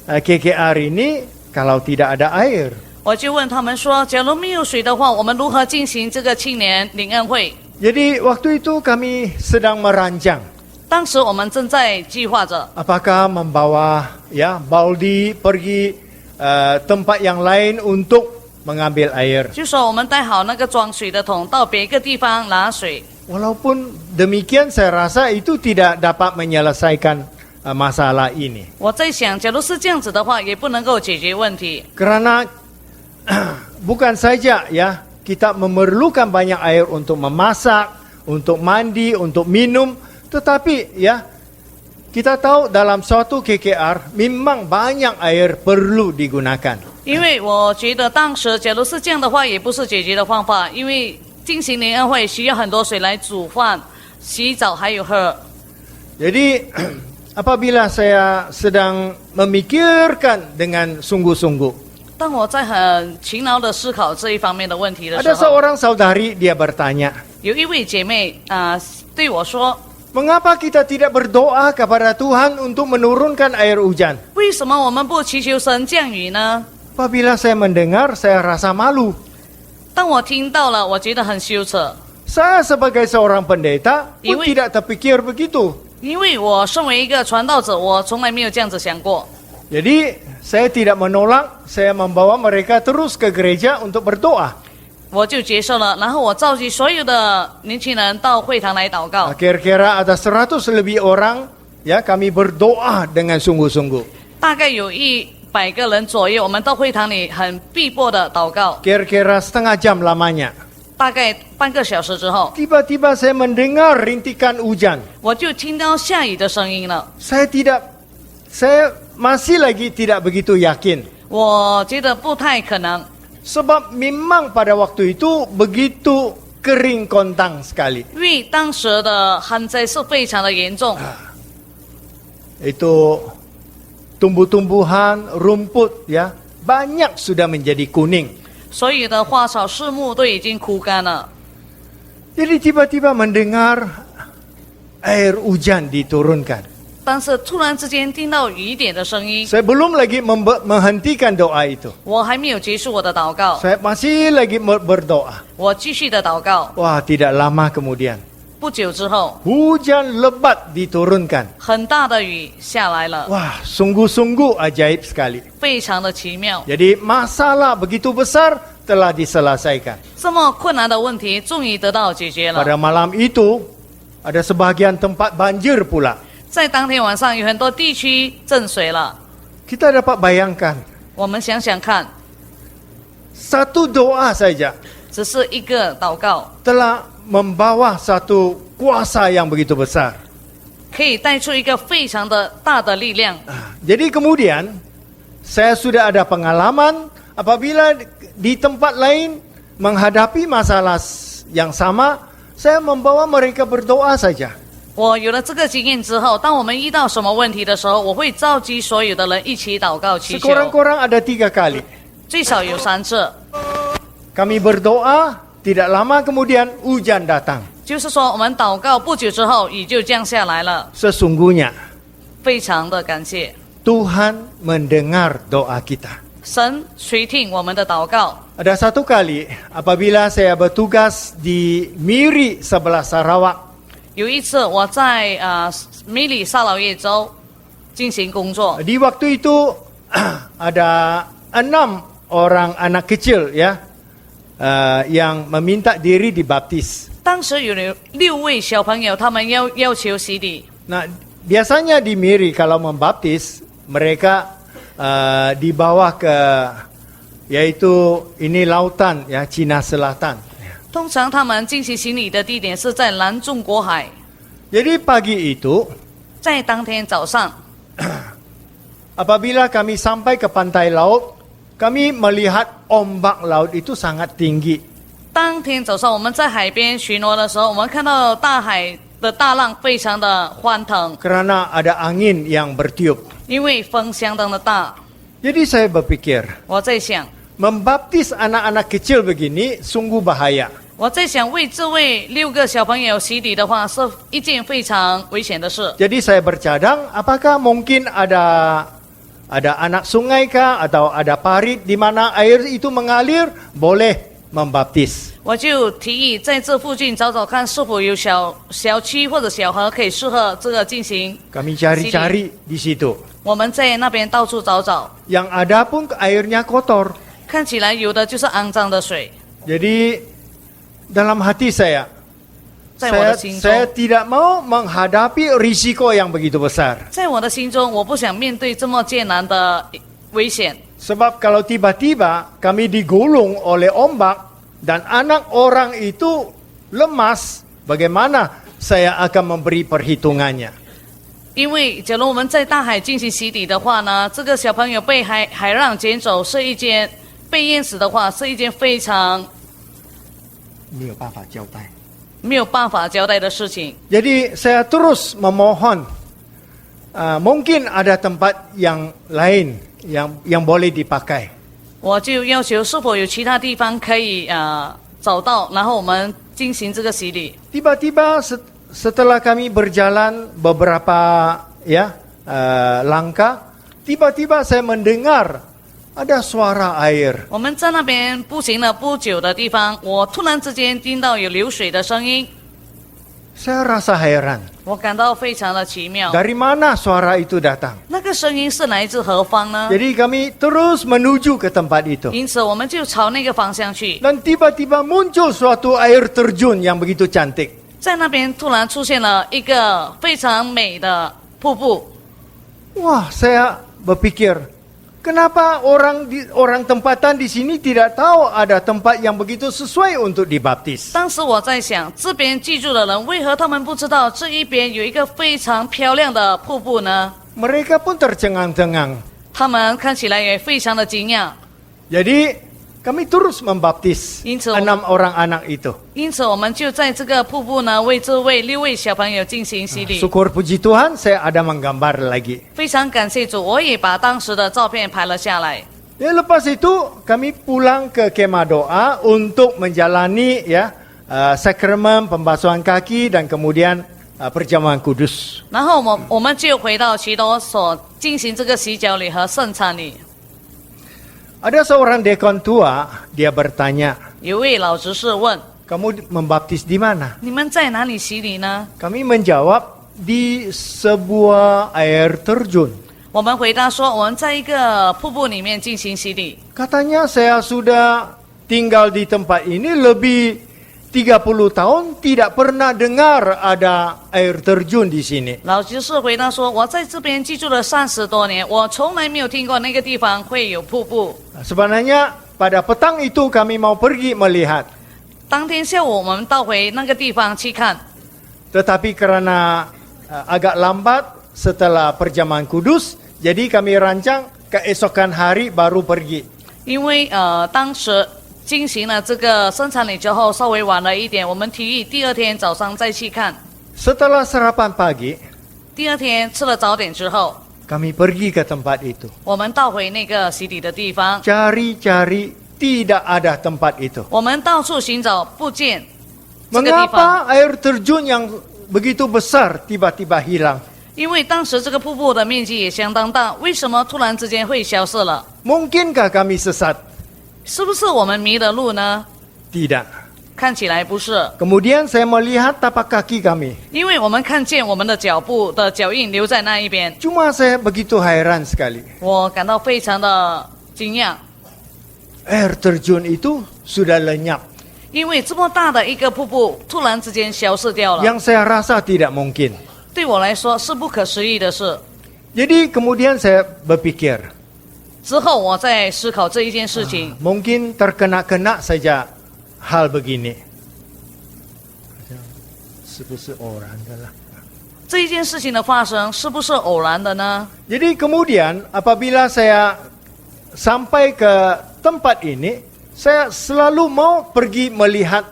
Speaker 3: KKR ini kalau tidak ada air?
Speaker 4: 我就问他们说，假如没有水的话，我们如何进行这个青年灵恩会？
Speaker 3: Jadi waktu itu kami sedang merancang
Speaker 4: 当时我们正在计划着，
Speaker 3: apakah membawa ya baldi pergi tempat yang lain untuk mengambil air.
Speaker 4: 就说我们带好那个装水的桶到别个地方拿水。
Speaker 3: Walaupun demikian saya rasa itu tidak dapat menyelesaikan masalah ini.
Speaker 4: 我在想，假如是这样子的话，也不能够解决问题，
Speaker 3: Karena bukan saja ya kita memerlukan banyak air untuk memasak, untuk mandi, untuk minum, tetapi ya kita tahu dalam suatu KKR memang banyak air perlu digunakan.
Speaker 4: 因为我觉得当时假如是这样的话，也不是解决的方法，因为进行灵恩会需要很多水来煮饭、洗澡还有喝。
Speaker 3: Jadi apabila saya sedang memikirkan dengan sungguh-sungguh,
Speaker 4: 当我在很勤劳的思考这一方面的问题的时
Speaker 3: ada
Speaker 4: 候，
Speaker 3: seorang saudari dia bertanya,
Speaker 4: 有一位姐妹对我说
Speaker 3: mengapa kita tidak berdoa kepada Tuhan untuk menurunkan air hujan?
Speaker 4: 为什么我们不祈求神降雨呢？
Speaker 3: Apabila saya mendengar, saya rasa malu.
Speaker 4: 当我听到了，我觉得很羞耻，
Speaker 3: Saya sebagai seorang pendeta pun
Speaker 4: Iwi.
Speaker 3: tidak terpikir begitu.
Speaker 4: 因为我身为一个传道者，我从来没有这样子想过。
Speaker 3: Jadi saya tidak menolak, saya membawa mereka terus ke gereja untuk berdoa.
Speaker 4: 我就接受了，然后我召集所有的年轻人到会堂来祷告。
Speaker 3: Kira-kira ada 100 lebih orang, ya kami berdoa dengan sungguh-sungguh.
Speaker 4: 大概有100个人左右，我们到会堂里很逼迫的祷告，
Speaker 3: Kira-kira setengah jam lamanya.
Speaker 4: 大概半个小时之后，
Speaker 3: Tiba-tiba saya mendengar rintikan hujan.
Speaker 4: 我就听到下雨的声音了。
Speaker 3: Saya masih lagi tidak begitu yakin.
Speaker 4: 我觉得不太可能，
Speaker 3: Sebab memang pada waktu itu begitu kering kontang sekali.
Speaker 4: 因为当时的旱灾是非常的严重，
Speaker 3: Itu tumbuh-tumbuhan, rumput ya, banyak sudah menjadi kuning.
Speaker 4: 所有的花草树木都已经枯干了。
Speaker 3: Jadi tiba-tiba mendengar air hujan diturunkan.
Speaker 4: 但是突然之间听到雨点的声音，
Speaker 3: Saya belum lagi menghentikan doa itu.
Speaker 4: 我还没有结束我的祷告，
Speaker 3: Saya masih lagi berdoa.
Speaker 4: 我继续的祷告。
Speaker 3: Wah, tidak lama kemudian
Speaker 4: 不久之后，
Speaker 3: hujan lebat diturunkan.
Speaker 4: 很大的雨下来了，
Speaker 3: Wah, sungguh-sungguh ajaib sekali.
Speaker 4: 非常的奇妙。
Speaker 3: Jadi masalah begitu besar telah diselesaikan.
Speaker 4: 这么困难的问题终于得到解决了。
Speaker 3: Pada malam itu ada sebagian tempat banjir pula.
Speaker 4: 在当天晚上，有很多地区震水了。
Speaker 3: Kita dapat bayangkan
Speaker 4: 我们想想看，
Speaker 3: satu doa saja
Speaker 4: 只是一个祷告，
Speaker 3: telah membawa satu kuasa yang begitu besar.
Speaker 4: 可以带出一个非常的大的力量。
Speaker 3: Jadi kemudian saya sudah ada pengalaman apabila di tempat lain menghadapi masalah yang sama, saya membawa mereka berdoa saja.
Speaker 4: 我有了这个经验之后，当我们遇到什么问题的时候，我会召集所有的人一起祷告祈求，
Speaker 3: Sekurang-kurang ada 3 kali.
Speaker 4: 最少有3次。
Speaker 3: Kami berdoa, tidak lama kemudian hujan datang.
Speaker 4: 就是说，我们祷告不久之后，雨就降下来了，
Speaker 3: Sesungguhnya
Speaker 4: 非常的感谢
Speaker 3: Tuhan mendengar doa kita.
Speaker 4: 神垂听我们的祷告。
Speaker 3: Ada satu kali apabila saya bertugas di Miri sebelah Sarawak.
Speaker 4: 有一次我在米里萨劳越州进行工作，
Speaker 3: Di waktu itu ada 6 orang anak kecil ya yang meminta diri dibaptis.
Speaker 4: 当时有6位小朋友，他们要求洗礼。
Speaker 3: Nah, biasanya di Miri kalau membaptis mereka dibawa ke yaitu ini lautan ya Cina Selatan.
Speaker 4: 通常他们进行洗礼的地点是在南中国海。
Speaker 3: Jadi pagi itu
Speaker 4: 在当天早上，
Speaker 3: apabila kami sampai ke pantai laut, kami melihat ombak laut itu sangat tinggi.
Speaker 4: 当天早上我们在海边巡逻的时候，我们看到大海的大浪非常的欢腾，
Speaker 3: Karena ada angin yang bertiup.
Speaker 4: 因为风相当的大。
Speaker 3: Jadi saya berpikir,
Speaker 4: 我在想，
Speaker 3: membaptis anak-anak kecil begini sungguh bahaya.
Speaker 4: 我在想为这位6个小朋友洗礼的话，是一件非常危险的事。
Speaker 3: Jadi saya bercadang, apakah mungkin ada anak sungai kah atau ada parit di mana air itu mengalir boleh membaptis.
Speaker 4: 我就提议在这附近找找看，是否有小区或者小河可以适合这个进行。
Speaker 3: Kami cari-cari di situ.
Speaker 4: 我们在那边到处找找，
Speaker 3: Yang ada pun airnya kotor.
Speaker 4: 看起来有的就是肮脏的水。
Speaker 3: Jadi dalam hati saya,
Speaker 4: 在我的心中，
Speaker 3: saya tidak mau menghadapi risiko yang begitu besar.
Speaker 4: 在我的心中，我不想面对这么艰难的危险。
Speaker 3: Sebab kalau tiba-tiba kami digulung oleh ombak dan anak orang itu lemas, bagaimana saya akan memberi perhitungannya?
Speaker 4: 因为假如我们在大海进行洗礼的话呢，这个小朋友被海浪卷走是一件，被淹死的话是一件非常没有办法交代的事情。
Speaker 3: Jadi saya terus memohon, mungkin ada tempat yang lain yang boleh dipakai.
Speaker 4: 我就要求是否有其他地方可以找到，然后我们进行这个洗礼。
Speaker 3: Tiba-tiba setelah kami berjalan beberapa langkah, tiba-tiba saya mendengar ada suara air.
Speaker 4: 我们在那边步行了不久的地方，我突然之间听到有流水的声音，
Speaker 3: Saya rasa heran.
Speaker 4: 我感到非常的奇妙。
Speaker 3: Dari mana suara itu datang?
Speaker 4: 那个声音是来自何方呢？
Speaker 3: Jadi kami terus menuju ke tempat itu.
Speaker 4: 因此，我们就朝那个方向去。
Speaker 3: Dan tiba-tiba muncul suatu air terjun yang begitu cantik.
Speaker 4: 在那边突然出现了一个非常美的瀑布。
Speaker 3: Wah, saya berpikir, kenapa orang tempatan di sini tidak tahu ada tempat yang begitu sesuai untuk dibaptis?
Speaker 4: 当时我在想，这边居住的人为何他们不知道这一边有一个非常漂亮的瀑布呢？
Speaker 3: Mereka pun tercengang-cengang.
Speaker 4: 他们看起来也非常的惊讶。
Speaker 3: Jadi kami terus membaptis
Speaker 4: 因此
Speaker 3: 6 orang anak itu.
Speaker 4: 因此，我们就在这个瀑布呢，为这6位小朋友进行洗礼。
Speaker 3: Syukur puji Tuhan, saya ada menggambar lagi.
Speaker 4: 非常感谢主，我也把当时的照片拍了下来。
Speaker 3: Ya, lepas itu kami pulang ke kemah doa untuk menjalani sakramen pembasuhan kaki dan kemudian perjamuan kudus.
Speaker 4: 然后我们就回到祈祷所进行这个洗脚礼和圣餐礼。
Speaker 3: Ada seorang dekon tua, dia bertanya,
Speaker 4: 有位老执事问
Speaker 3: kamu membaptis di mana?：“
Speaker 4: 你们在哪里洗礼呢
Speaker 3: Kami menjawab, di sebuah air terjun. ？”
Speaker 4: 我们回答说：“我们在一个瀑布里面进行洗礼。
Speaker 3: Katanya saya sudah tinggal di tempat ini lebih 30 tahun, tidak pernah dengar ada air terjun di sini. ”
Speaker 4: 老执事回答说：“我在这边居住了30多年，我从来没有听过那个地方会有瀑布。
Speaker 3: Sebenarnya pada petang itu kami mau pergi melihat. ”
Speaker 4: 当天下午，我们到回那个地方去看，
Speaker 3: Tetapi karena agak lambat setelah perjamuan kudus, jadi kami rancang keesokan hari baru pergi.
Speaker 4: 因为当时进行了这个生产礼之后，稍微晚了一点，我们提议第二天早上再去看。
Speaker 3: Setelah sarapan pagi,
Speaker 4: 第二天吃了早点之后，
Speaker 3: kami pergi ke tempat itu.
Speaker 4: 我们到回那个洗礼的地方，
Speaker 3: Cari-cari, tidak ada tempat itu.
Speaker 4: 我们到处寻找，不见这个地方。
Speaker 3: Mengapa air terjun yang begitu besar tiba-tiba hilang?
Speaker 4: 因为当时这个瀑布的面积也相当大，为什么突然之间会消失了？
Speaker 3: Mungkinkah kami sesat?
Speaker 4: 是不是我们迷了路呢？
Speaker 3: Tidak.
Speaker 4: 看起来不是，
Speaker 3: Kemudian saya melihat tapak kaki kami.
Speaker 4: 因为我们看见我们的脚步的脚印留在那一边，
Speaker 3: Cuma saya begitu heran sekali.
Speaker 4: 我感到非常的惊讶，
Speaker 3: Air terjun itu sudah lenyap.
Speaker 4: 因为这么大的一个瀑布突然之间消失掉了，
Speaker 3: Yang saya rasa tidak mungkin.
Speaker 4: 对我来说是不可思议的事。
Speaker 3: Jadi kemudian saya berpikir,
Speaker 4: 之后我在思考这一件事情，
Speaker 3: mungkin terkena-kena saja hal begini. 是不是偶然的啦？
Speaker 4: 这一件事情的发生是不是偶然的呢？
Speaker 3: Jadi kemudian apabila saya sampai ke tempat ini, saya selalu mau pergi melihat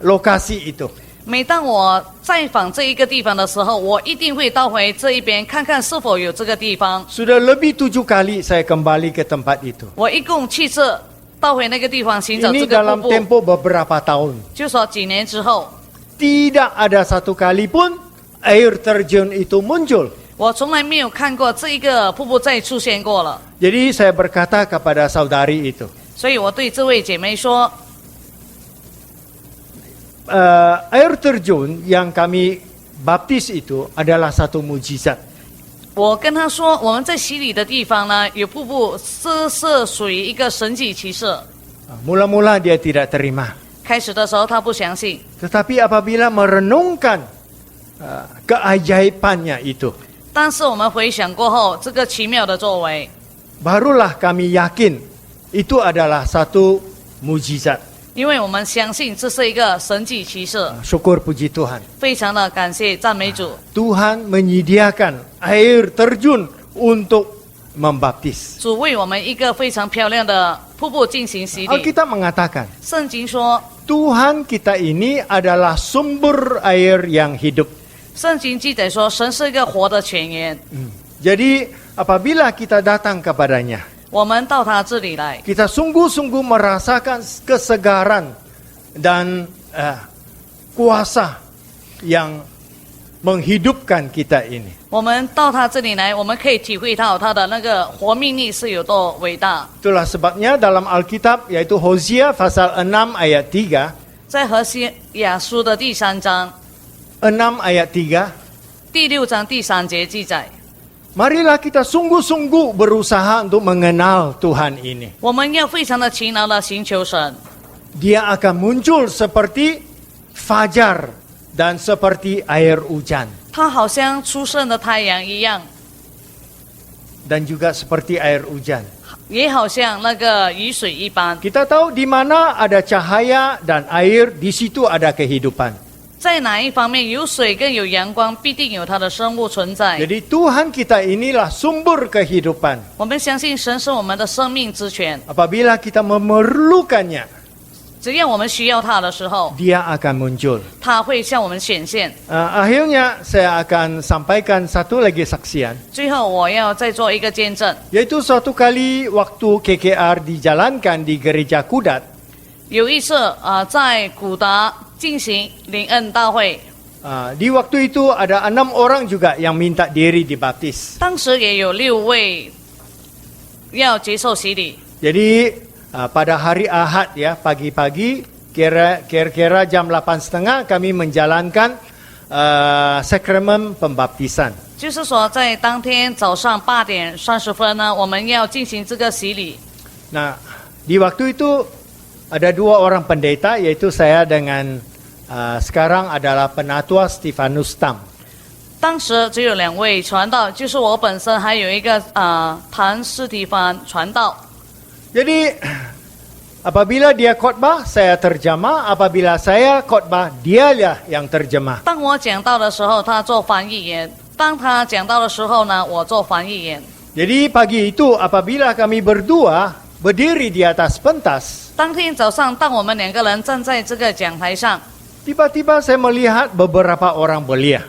Speaker 3: lokasi itu.
Speaker 4: 每当我再访这一个地方的时候，我一定会到回这一边看看是否有这个地方。
Speaker 3: Sudah lebih 7 kali saya kembali ke tempat itu.
Speaker 4: 我一共7次到回那个地方寻找
Speaker 3: Ini
Speaker 4: 这个
Speaker 3: dalam
Speaker 4: 瀑布，
Speaker 3: tempo beberapa tahun.
Speaker 4: 就说几年之后，
Speaker 3: Tidak ada satu kali pun air terjun itu muncul.
Speaker 4: 我从来没有看过这一个瀑布再出现过了。
Speaker 3: Jadi saya berkata kepada saudari itu,
Speaker 4: 所以我对这位姐妹说，
Speaker 3: air terjun yang kami baptis itu adalah satu mujizat.
Speaker 4: 我跟她说，我们在洗礼的地方呢有瀑布，这是属于一个神迹奇事。
Speaker 3: Mula-mula dia tidak terima.
Speaker 4: 开始的时候她不相信，
Speaker 3: Tetapi apabila merenungkan keajaibannya itu,
Speaker 4: 但是我们回想过后，这个奇妙的作为，
Speaker 3: barulah kami yakin itu adalah satu mujizat.
Speaker 4: 因为我们相信这是一个神迹奇事，
Speaker 3: Syukur puji Tuhan.
Speaker 4: 非常的感谢赞美主。
Speaker 3: Tuhan menyediakan air terjun untuk membaptis.
Speaker 4: 主为我们一个非常漂亮的瀑布进行洗礼。
Speaker 3: Alkitab mengatakan,
Speaker 4: 圣经说，
Speaker 3: Tuhan kita ini adalah sumber air yang hidup.
Speaker 4: 圣经记载说，神是一个活的泉源。
Speaker 3: Jadi apabila kita datang kepadanya,
Speaker 4: 我们到他这里来，
Speaker 3: kita sungguh-sungguh merasakan kesegaran dan kuasa yang menghidupkan kita ini.
Speaker 4: 我们到他这里来，我们可以体会到他的那个活命力是有多伟大。
Speaker 3: Itulah sebabnya dalam Alkitab yaitu Hosea pasal 6 ayat 3,
Speaker 4: 在何西雅书的第3章、
Speaker 3: 6 ayat 3,
Speaker 4: 第6章第3节记载，
Speaker 3: marilah kita sungguh-sungguh berusaha untuk mengenal Tuhan ini.
Speaker 4: 我们要非常的勤劳的寻求神，
Speaker 3: Dia akan muncul seperti fajar dan seperti air hujan
Speaker 4: 他好像出生的太阳一样，
Speaker 3: dan juga seperti air hujan.
Speaker 4: 也好像那个雨水一般。
Speaker 3: Kita tahu di mana ada cahaya dan air, di situ ada kehidupan.
Speaker 4: 在哪一方面有水跟有阳光，必定有它的生物存在。
Speaker 3: Jadi Tuhan kita inilah sumber kehidupan.
Speaker 4: 我们相信神是我们的生命之泉，
Speaker 3: Apabila kita memerlukannya,
Speaker 4: 只要我们需要它的时候，
Speaker 3: Dia akan muncul.
Speaker 4: 它会向我们显现。
Speaker 3: Akhirnya saya akan sampaikan satu lagi saksian.
Speaker 4: 最后，我要再做一个见证，
Speaker 3: Yaitu suatu kali waktu KKR dijalankan di Gereja Kudat,
Speaker 4: 有一次在古达进行灵恩大会，
Speaker 3: di waktu itu ada 6 orang juga yang minta diri dibaptis.
Speaker 4: 当时也有6位要接受洗礼。
Speaker 3: Jadi pada hari Ahad ya, pagi-pagi kira-kira jam 8.30 kami menjalankan sakramen pembaptisan.
Speaker 4: 就是说，在当天早上8点30分呢，我们要进行这个洗礼。
Speaker 3: Nah, di waktu itu ada 2 orang pendeta, yaitu saya dengan sekarang adalah Penatua Stefanus Tam.
Speaker 4: 当时只有2位传道，就是我本身，还有一个谭斯提凡传道。
Speaker 3: Jadi apabila dia khotbah, saya terjemah. Apabila saya khotbah, dialah yang terjemah.
Speaker 4: 当我讲到的时候，他做翻译员；当他讲到的时候呢，我做翻译员。
Speaker 3: Jadi pagi itu apabila kami berdua berdiri di atas pentas,
Speaker 4: 当天早上，当我们2个人站在这个讲台上，
Speaker 3: tiba-tiba saya melihat beberapa orang belia.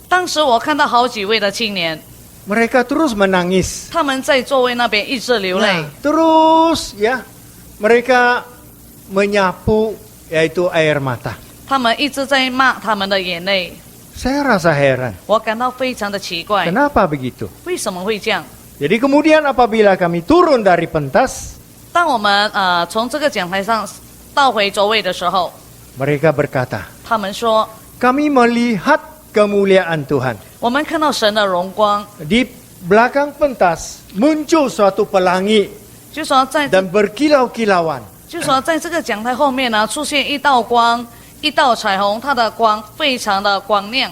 Speaker 4: 当时我看到好几位的青年，
Speaker 3: Mereka terus menangis.
Speaker 4: 他们在座位那边一直流泪，
Speaker 3: Terus ya, mereka menyapu yaitu air mata.
Speaker 4: 他们一直在骂他们的眼泪。
Speaker 3: Saya rasa heran.
Speaker 4: 我感到非常的奇怪，
Speaker 3: Kenapa begitu?
Speaker 4: 为什么会这样？
Speaker 3: Jadi kemudian apabila kami turun dari pentas,
Speaker 4: 当我们从这个讲台上倒回座位的时候，
Speaker 3: mereka berkata,
Speaker 4: 他们说
Speaker 3: kami melihat kemuliaan Tuhan.
Speaker 4: 我们看到神的荣光，
Speaker 3: Di belakang pentas muncul suatu pelangi
Speaker 4: 就说在
Speaker 3: dan berkilau-kilauan.
Speaker 4: 就说在这个讲台后面呢，出现一道光，一道彩虹，它的光非常的光亮。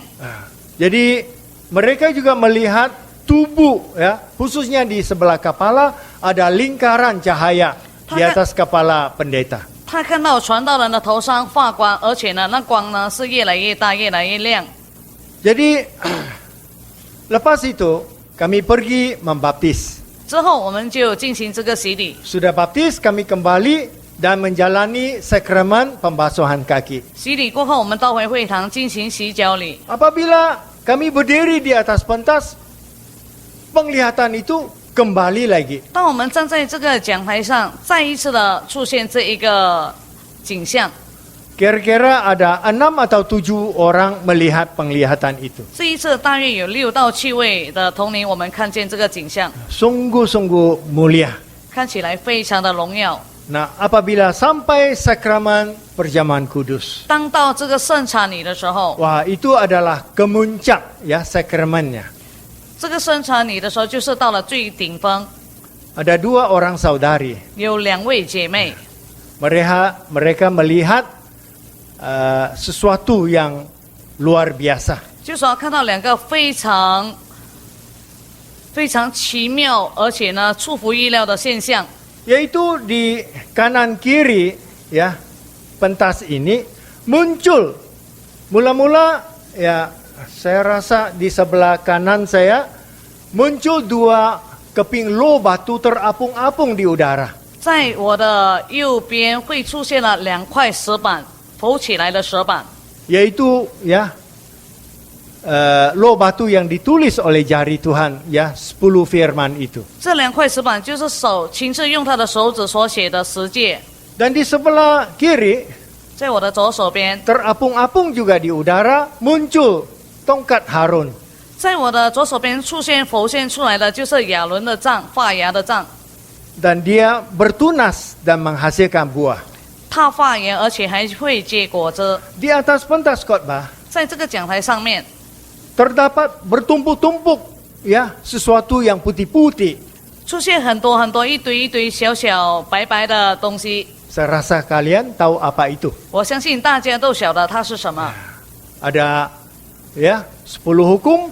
Speaker 3: Jadi mereka juga melihat tubuh ya, khususnya di sebelah kepala ada lingkaran cahaya di atas kepala pendeta.
Speaker 4: 他看到传道人的头上发光，而且呢，那光呢是越来越大，越来越亮。
Speaker 3: Jadi lepas itu kami pergi membaptis.
Speaker 4: 之后我们就进行这个洗礼。
Speaker 3: Sudah baptis kami kembali dan menjalani sakramen pembasuhan kaki.
Speaker 4: 洗礼过后，我们到回会堂进行洗脚礼。
Speaker 3: Apabila kami berdiri di atas pentas, penglihatan itu kembali lagi.
Speaker 4: 当我们站在这个讲台上，再一次的出现这一个景象。
Speaker 3: Kira-kira ada 6 atau 7 orang melihat penglihatan itu.
Speaker 4: 这一次大约有6到7位的同龄，我们看见这个景象，
Speaker 3: Sungguh-sungguh mulia.
Speaker 4: 看起来非常的荣耀。
Speaker 3: Nah, apabila sampai sakramen perjamuan kudus,
Speaker 4: 当到这个圣餐礼的时候，
Speaker 3: wah itu adalah kemuncak ya sakramennya.
Speaker 4: 这个圣餐礼的时候就是到了最顶峰，
Speaker 3: Ada 2 orang saudari.
Speaker 4: 有2位姐妹，
Speaker 3: Mereka melihat sesuatu yang luar biasa.
Speaker 4: 就说看到2个非常奇妙，而且呢出乎意料的现象。
Speaker 3: Yaitu di kanan kiri ya pentas ini muncul mula-mula ya saya rasa di sebelah kanan saya muncul 2 keping lo batu terapung-apung di udara.
Speaker 4: 在我的右边会出现了2块石板，浮起来的石板，
Speaker 3: Yaitu ya lo batu yang ditulis oleh jari Tuhan ya 10 firman itu.
Speaker 4: 这2块石板就是手亲自用他的手指所写的10诫。
Speaker 3: Dan di sebelah kiri
Speaker 4: 在我的左手边，
Speaker 3: terapung-apung juga di udara muncul tongkat Harun.
Speaker 4: 在我的左手边浮现出来的就是亚伦的杖，发芽的杖，
Speaker 3: Dan dia bertunas dan menghasilkan buah.
Speaker 4: 它发芽而且还会结果子。
Speaker 3: Di atas pentas khotbah
Speaker 4: 在这个讲台上面，
Speaker 3: terdapat bertumpuk-tumpuk ya sesuatu yang putih-putih.
Speaker 4: 出现很多一堆小小白白的东西。
Speaker 3: Saya rasa kalian tahu apa itu.
Speaker 4: 我相信大家都晓得它是什么。
Speaker 3: Ada ya 10 hukum,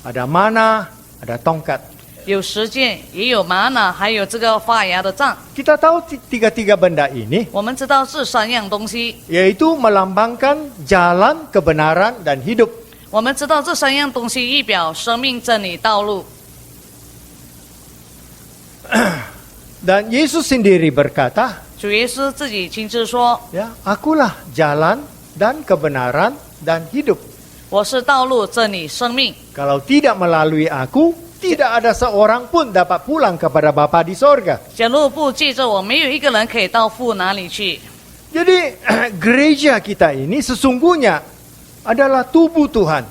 Speaker 3: ada mana, ada tongkat.
Speaker 4: 有实践，也有玛瑙，还有这个发芽的杖。
Speaker 3: Kita tahu tiga benda ini
Speaker 4: 我们知道这3样东西，
Speaker 3: yaitu melambangkan jalan kebenaran dan hidup.
Speaker 4: 我们知道这3样东西预表生命、真理、道路。
Speaker 3: Dan Yesus sendiri berkata,
Speaker 4: 主耶稣自己亲自说
Speaker 3: ya, akulah jalan dan kebenaran dan hidup.
Speaker 4: 我是道路、真理、生命。
Speaker 3: Kalau tidak melalui aku, tidak ada seorang pun dapat pulang kepada Bapa di sorga.
Speaker 4: 假如不借着我，没有一个人可以到父哪里去。
Speaker 3: Jadi gereja kita ini sesungguhnya adalah tubuh Tuhan.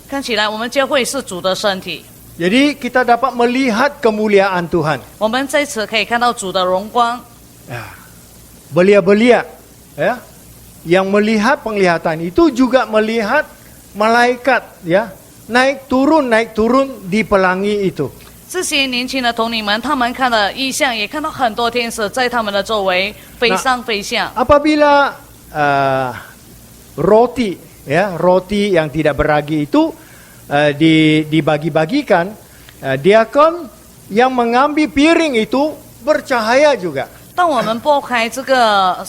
Speaker 4: 看起来我们教会是主的身体，
Speaker 3: Jadi kita dapat melihat kemuliaan Tuhan.
Speaker 4: 我们在此可以看到主的荣光。
Speaker 3: Ya, belia-belia ya, yang melihat penglihatan itu juga melihat malaikat ya, naik turun di pelangi itu.
Speaker 4: 这些年轻的童女们，他们看了异象，也看到很多天使在他们的周围飞上飞下。
Speaker 3: Apabila roti yang tidak beragi itu dibagi-bagikan, diakon yang mengambil piring itu bercahaya juga.
Speaker 4: 当我们拨开这个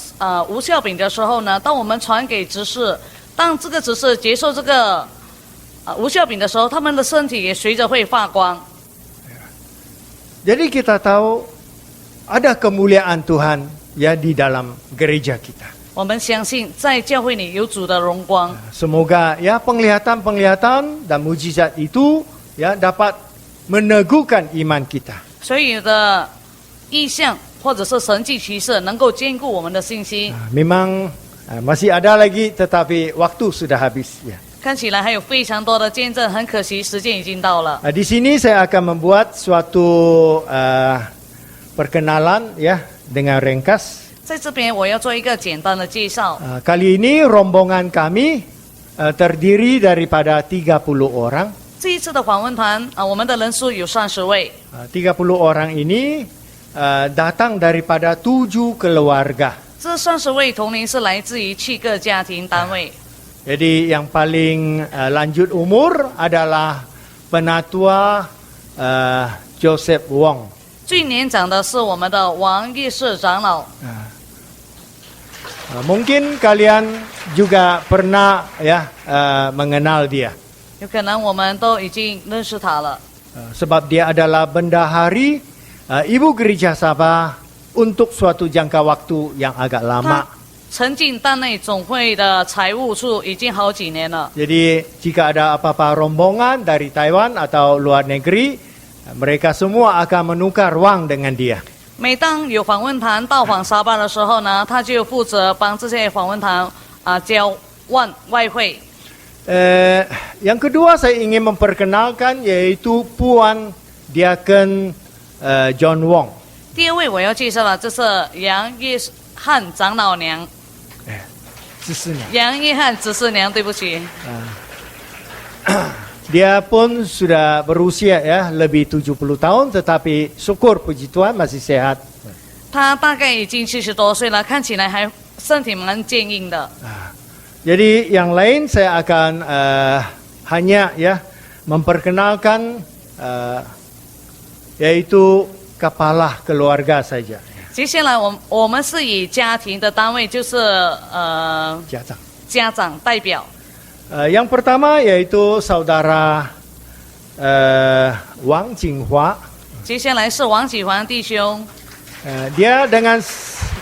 Speaker 4: 无酵饼的时候呢，当我们传给执事，当这个执事接受这个无酵饼的时候，他们的身体也随着会发光。
Speaker 3: Jadi kita tahu ada kemuliaan Tuhan ya di dalam gereja kita.
Speaker 4: 我们相信在教会里有主的荣光，
Speaker 3: Semoga ya penglihatan-penglihatan dan mujizat itu ya dapat meneguhkan iman kita.
Speaker 4: 所有的异象或者是神迹奇事能够坚固我们的信心。
Speaker 3: Memang masih ada lagi tetapi waktu sudah habis ya.
Speaker 4: 看起来还有非常多的见证，很可惜时间已经到了。
Speaker 3: Di sini saya akan membuat suatu perkenalan ya dengan ringkas.
Speaker 4: 在这边我要做一个简单的介绍。
Speaker 3: Kali ini rombongan kami terdiri daripada 30 orang.
Speaker 4: 这一次的访问团我们的人数有30位。
Speaker 3: 30 orang ini datang daripada 7 keluarga.
Speaker 4: 这30位同龄是来自于7个家庭单位。
Speaker 3: Jadi yang paling lanjut umur adalah Penatua Joseph Wong.
Speaker 4: 最年长的是我们的王业士长老。
Speaker 3: Mungkin kalian juga pernah ya mengenal dia.
Speaker 4: 有可能我们都已经认识他了，
Speaker 3: Sebab dia adalah bendahari Ibu Gereja Sabah untuk suatu jangka waktu yang agak
Speaker 4: 他
Speaker 3: lama.
Speaker 4: 曾进蛋内总会的财务处已经好几年了。
Speaker 3: Jadi jika ada apa-apa rombongan dari Taiwan atau luar negeri, mereka semua akan menukar uang dengan dia.
Speaker 4: 每当有访问团到访沙巴的时候呢，他就负责帮这些访问团交换外汇。
Speaker 3: Yang kedua saya ingin memperkenalkan yaitu Puan Diakon John Wong.
Speaker 4: 第二位我要介绍的，这是杨约翰长老娘，
Speaker 3: Sesungguhnya.
Speaker 4: 杨约翰执事娘，对不起。
Speaker 3: Dia pun sudah berusia ya lebih 70 tahun tetapi syukur puji Tuhan masih sehat.
Speaker 4: 他大概已经70多岁了，看起来还身体蛮坚硬的。
Speaker 3: Jadi yang lain saya akan hanya ya memperkenalkan yaitu kepala keluarga saja.
Speaker 4: 接下来我们是以家庭的单位，就是家长代表。
Speaker 3: Yang pertama yaitu saudara Wang Jinghua.
Speaker 4: 接下来是王启煌弟兄，
Speaker 3: Dia dengan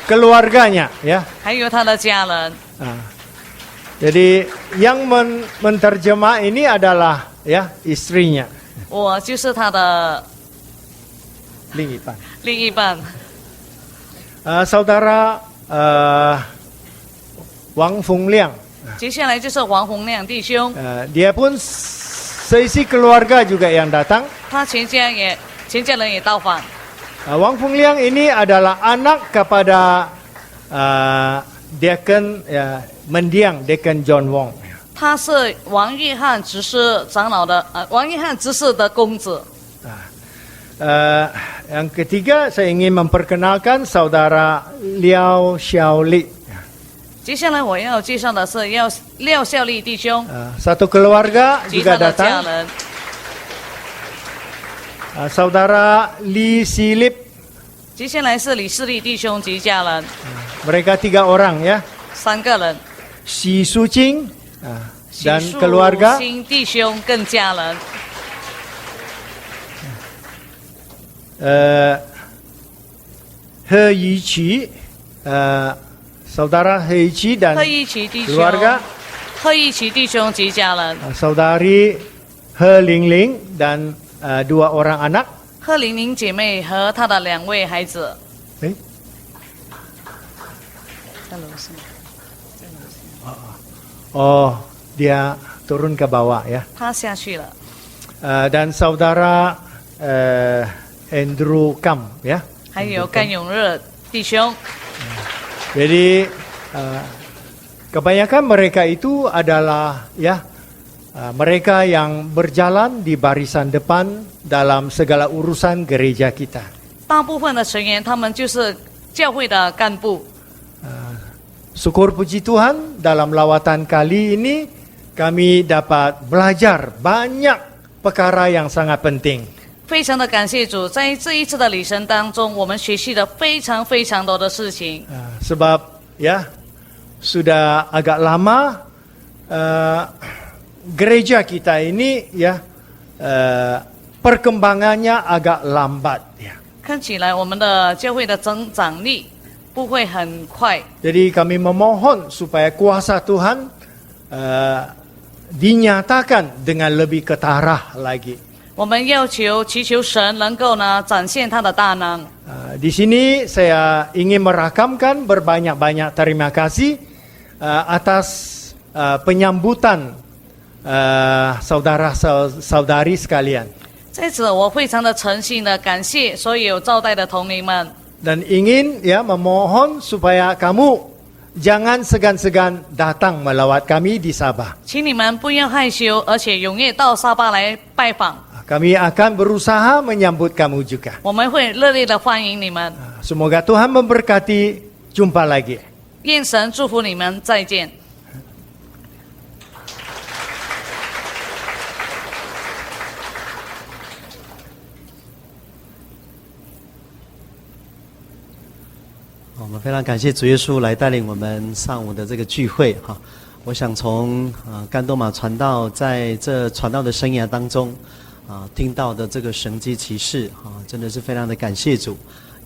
Speaker 3: keluarganya ya.
Speaker 4: 还有他的家人。
Speaker 3: Jadi yang menterjemah ini adalah ya istrinya.
Speaker 4: 我就是他的
Speaker 3: Lingipan.
Speaker 4: 另一半。
Speaker 3: Saudara Wang Fungliang
Speaker 4: 接下来就是王洪亮弟兄，
Speaker 3: Dia pun seisi keluarga juga yang datang.
Speaker 4: 他全家人也到访。
Speaker 3: Wang Fung Liang ini adalah anak kepada Deacon mendiang Deacon John Wong.
Speaker 4: 他是王约翰执事长老的王约翰执事的公子。
Speaker 3: Yang ketiga saya ingin memperkenalkan saudara Liao Xiaoli.
Speaker 4: 接下来我要介绍的是廖孝利弟兄
Speaker 3: Satu keluarga
Speaker 4: 及
Speaker 3: juga
Speaker 4: 他的家
Speaker 3: datang.
Speaker 4: 人，
Speaker 3: Saudara Li Silip.
Speaker 4: 接下来是李世利弟兄及家人，
Speaker 3: Mereka 3 orang ya.
Speaker 4: 3个人，
Speaker 3: Si Sucing
Speaker 4: 许
Speaker 3: dan
Speaker 4: 树
Speaker 3: keluarga.
Speaker 4: 新弟兄跟家人，
Speaker 3: He Yiqi, saudara He Yiqi dan
Speaker 4: 贺一奇弟兄
Speaker 3: keluarga.
Speaker 4: 贺一奇弟兄及家人，
Speaker 3: Saudari He Lingling dan 2 orang anak.
Speaker 4: 贺玲玲姐妹和她的2位孩子。
Speaker 3: Eh?
Speaker 4: 在楼上，
Speaker 3: Oh, dia turun ke bawah ya.
Speaker 4: 她下去了。
Speaker 3: Dan saudara Andrew Kam ya.
Speaker 4: 还有甘永热弟兄，
Speaker 3: Jadi kebanyakan mereka itu adalah ya mereka yang berjalan di barisan depan dalam segala urusan gereja kita.
Speaker 4: 大部分的成员他们就是教会的干部。
Speaker 3: Syukur puji Tuhan dalam lawatan kali ini kami dapat belajar banyak perkara yang sangat penting.
Speaker 4: 非常的感谢主，在这一次的旅程当中，我们学习了非常非常多的事情。
Speaker 3: Sebab ya sudah agak lama gereja kita ini ya perkembangannya agak lambat ya.
Speaker 4: 看起来我们的教会的增长力不会很快，
Speaker 3: Jadi kami memohon supaya kuasa Tuhan dinyatakan dengan lebih ketara lagi.
Speaker 4: 我们祈求神能够展现他的大能。
Speaker 3: Di sini saya ingin merakamkan berbanyak-banyak terima kasih atas penyambutan saudara-saudari sekalian.
Speaker 4: 在此，我非常的诚心的感谢所有招待的同龄们，
Speaker 3: Dan ingin ya memohon supaya kamu jangan segan-segan datang melawat kami di Sabah.
Speaker 4: 请你们不要害羞，而且踊跃到沙巴来拜访，
Speaker 3: Kami akan berusaha menyambut kamu juga.
Speaker 4: 我们会热烈的欢迎你们。
Speaker 3: Semoga Tuhan memberkati. Jumpa lagi.
Speaker 4: 愿神祝福你们，再见。
Speaker 1: 我们非常感谢主耶稣来带领我们上午的这个聚会哈。我想从甘多玛传道在这传道的生涯当中听到的这个神迹奇事真的是非常的感谢主，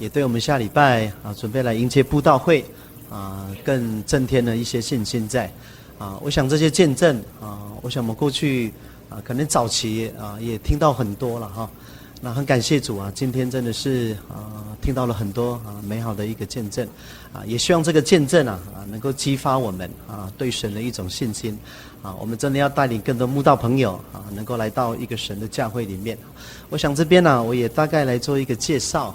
Speaker 1: 也对我们下礼拜准备来迎接布道会更增添了一些信心在我想这些见证我想我们过去可能早期也听到很多了哈。那很感谢主今天真的是听到了很多美好的一个见证也希望这个见证能够激发我们对神的一种信心我们真的要带领更多慕道朋友能够来到一个神的教会里面。我想这边我也大概来做一个介绍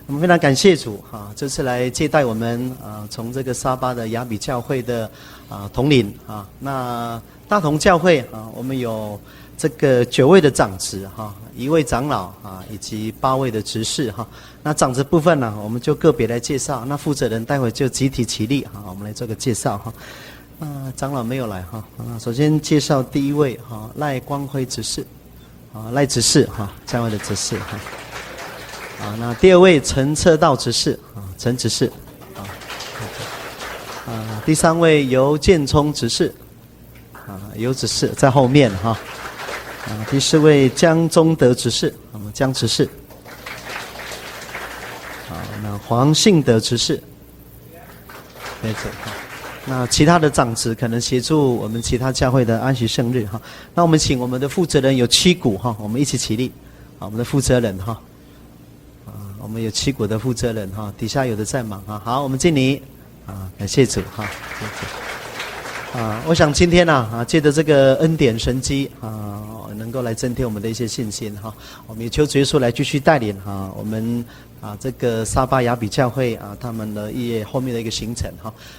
Speaker 1: 我们非常感谢主这次来接待我们从这个沙巴的雅比教会的统领那大同教会我们有这个9位的长执1位长老以及8位的执事那长执部分呢我们就个别来介绍，那负责人待会就集体起立我们来做个介绍长老没有来首先介绍第1位赖光辉执事赖执事教会的执事那第2位陈策道执事陈执事第3位尤建聪执事尤执事在后面第4位江中德执事江执事那黄信德执事没错那其他的长子可能协助我们其他教会的安息圣日那我们请我们的负责人有7股我们一起起立我们的负责人我们有7股的负责人底下有的在忙好，我们敬礼感谢主谢谢我想今天借着这个恩典神迹能够来增添我们的一些信心我们也求主耶稣来继续带领我们这个撒巴雅比教会他们的后面的一个行程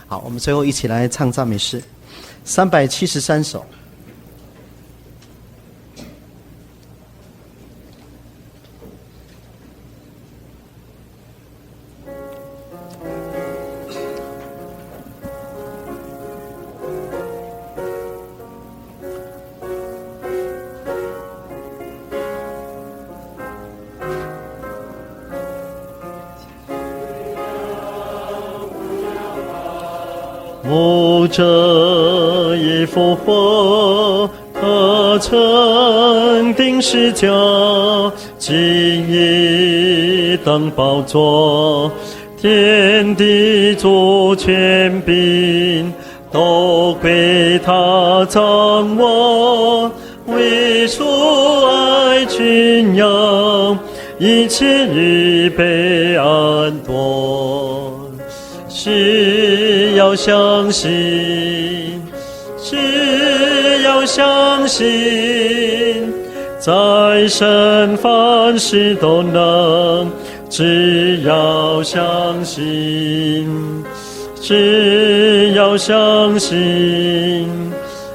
Speaker 1: 好，我们最后一起来唱赞美诗373首。
Speaker 2: 牧者已复活，他曾定十架，今已登宝座，天地诸权柄都归他掌握，为主爱群羊，一切预备安妥。只要相信，只要相信，在神凡事都能。只要相信，只要相信，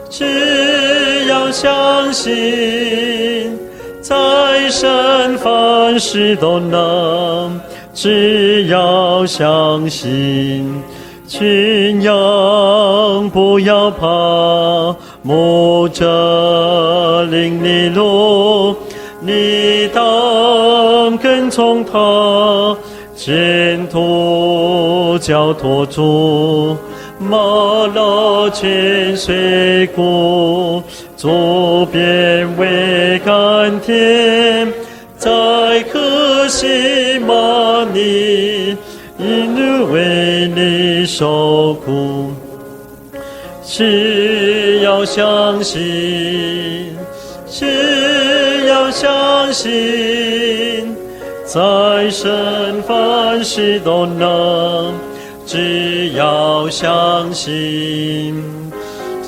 Speaker 2: 只要相信，在神凡事都能。只要相信，群羊不要怕，牧者领你路，你当跟从他，前途交托主，马拉千水谷，左边为甘甜，在可西玛尼，因为你受苦。只要相信，只要相信，在神凡事都能。只要相信，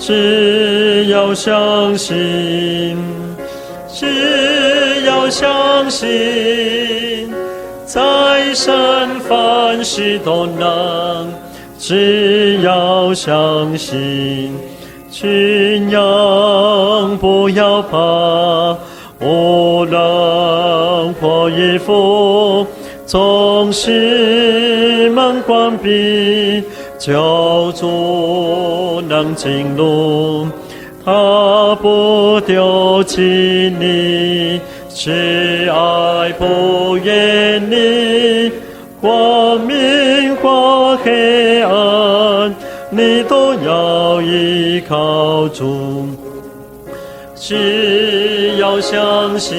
Speaker 2: 只要相信，只要相信，在神凡事都能。只要相信，群羊不要怕，无论或与否，总是门关闭，救主能进入，他不丢弃你，是爱不远离，光明或黑暗，你都要依靠主。只要相信，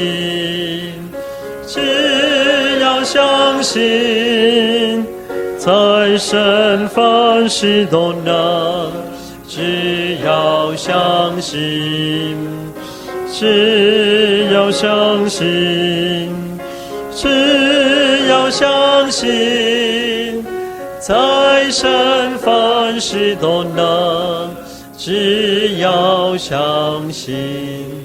Speaker 2: 只要相信，在神凡事都能。只要相信，只要相信，只要相信，在神凡事都能。只要相信。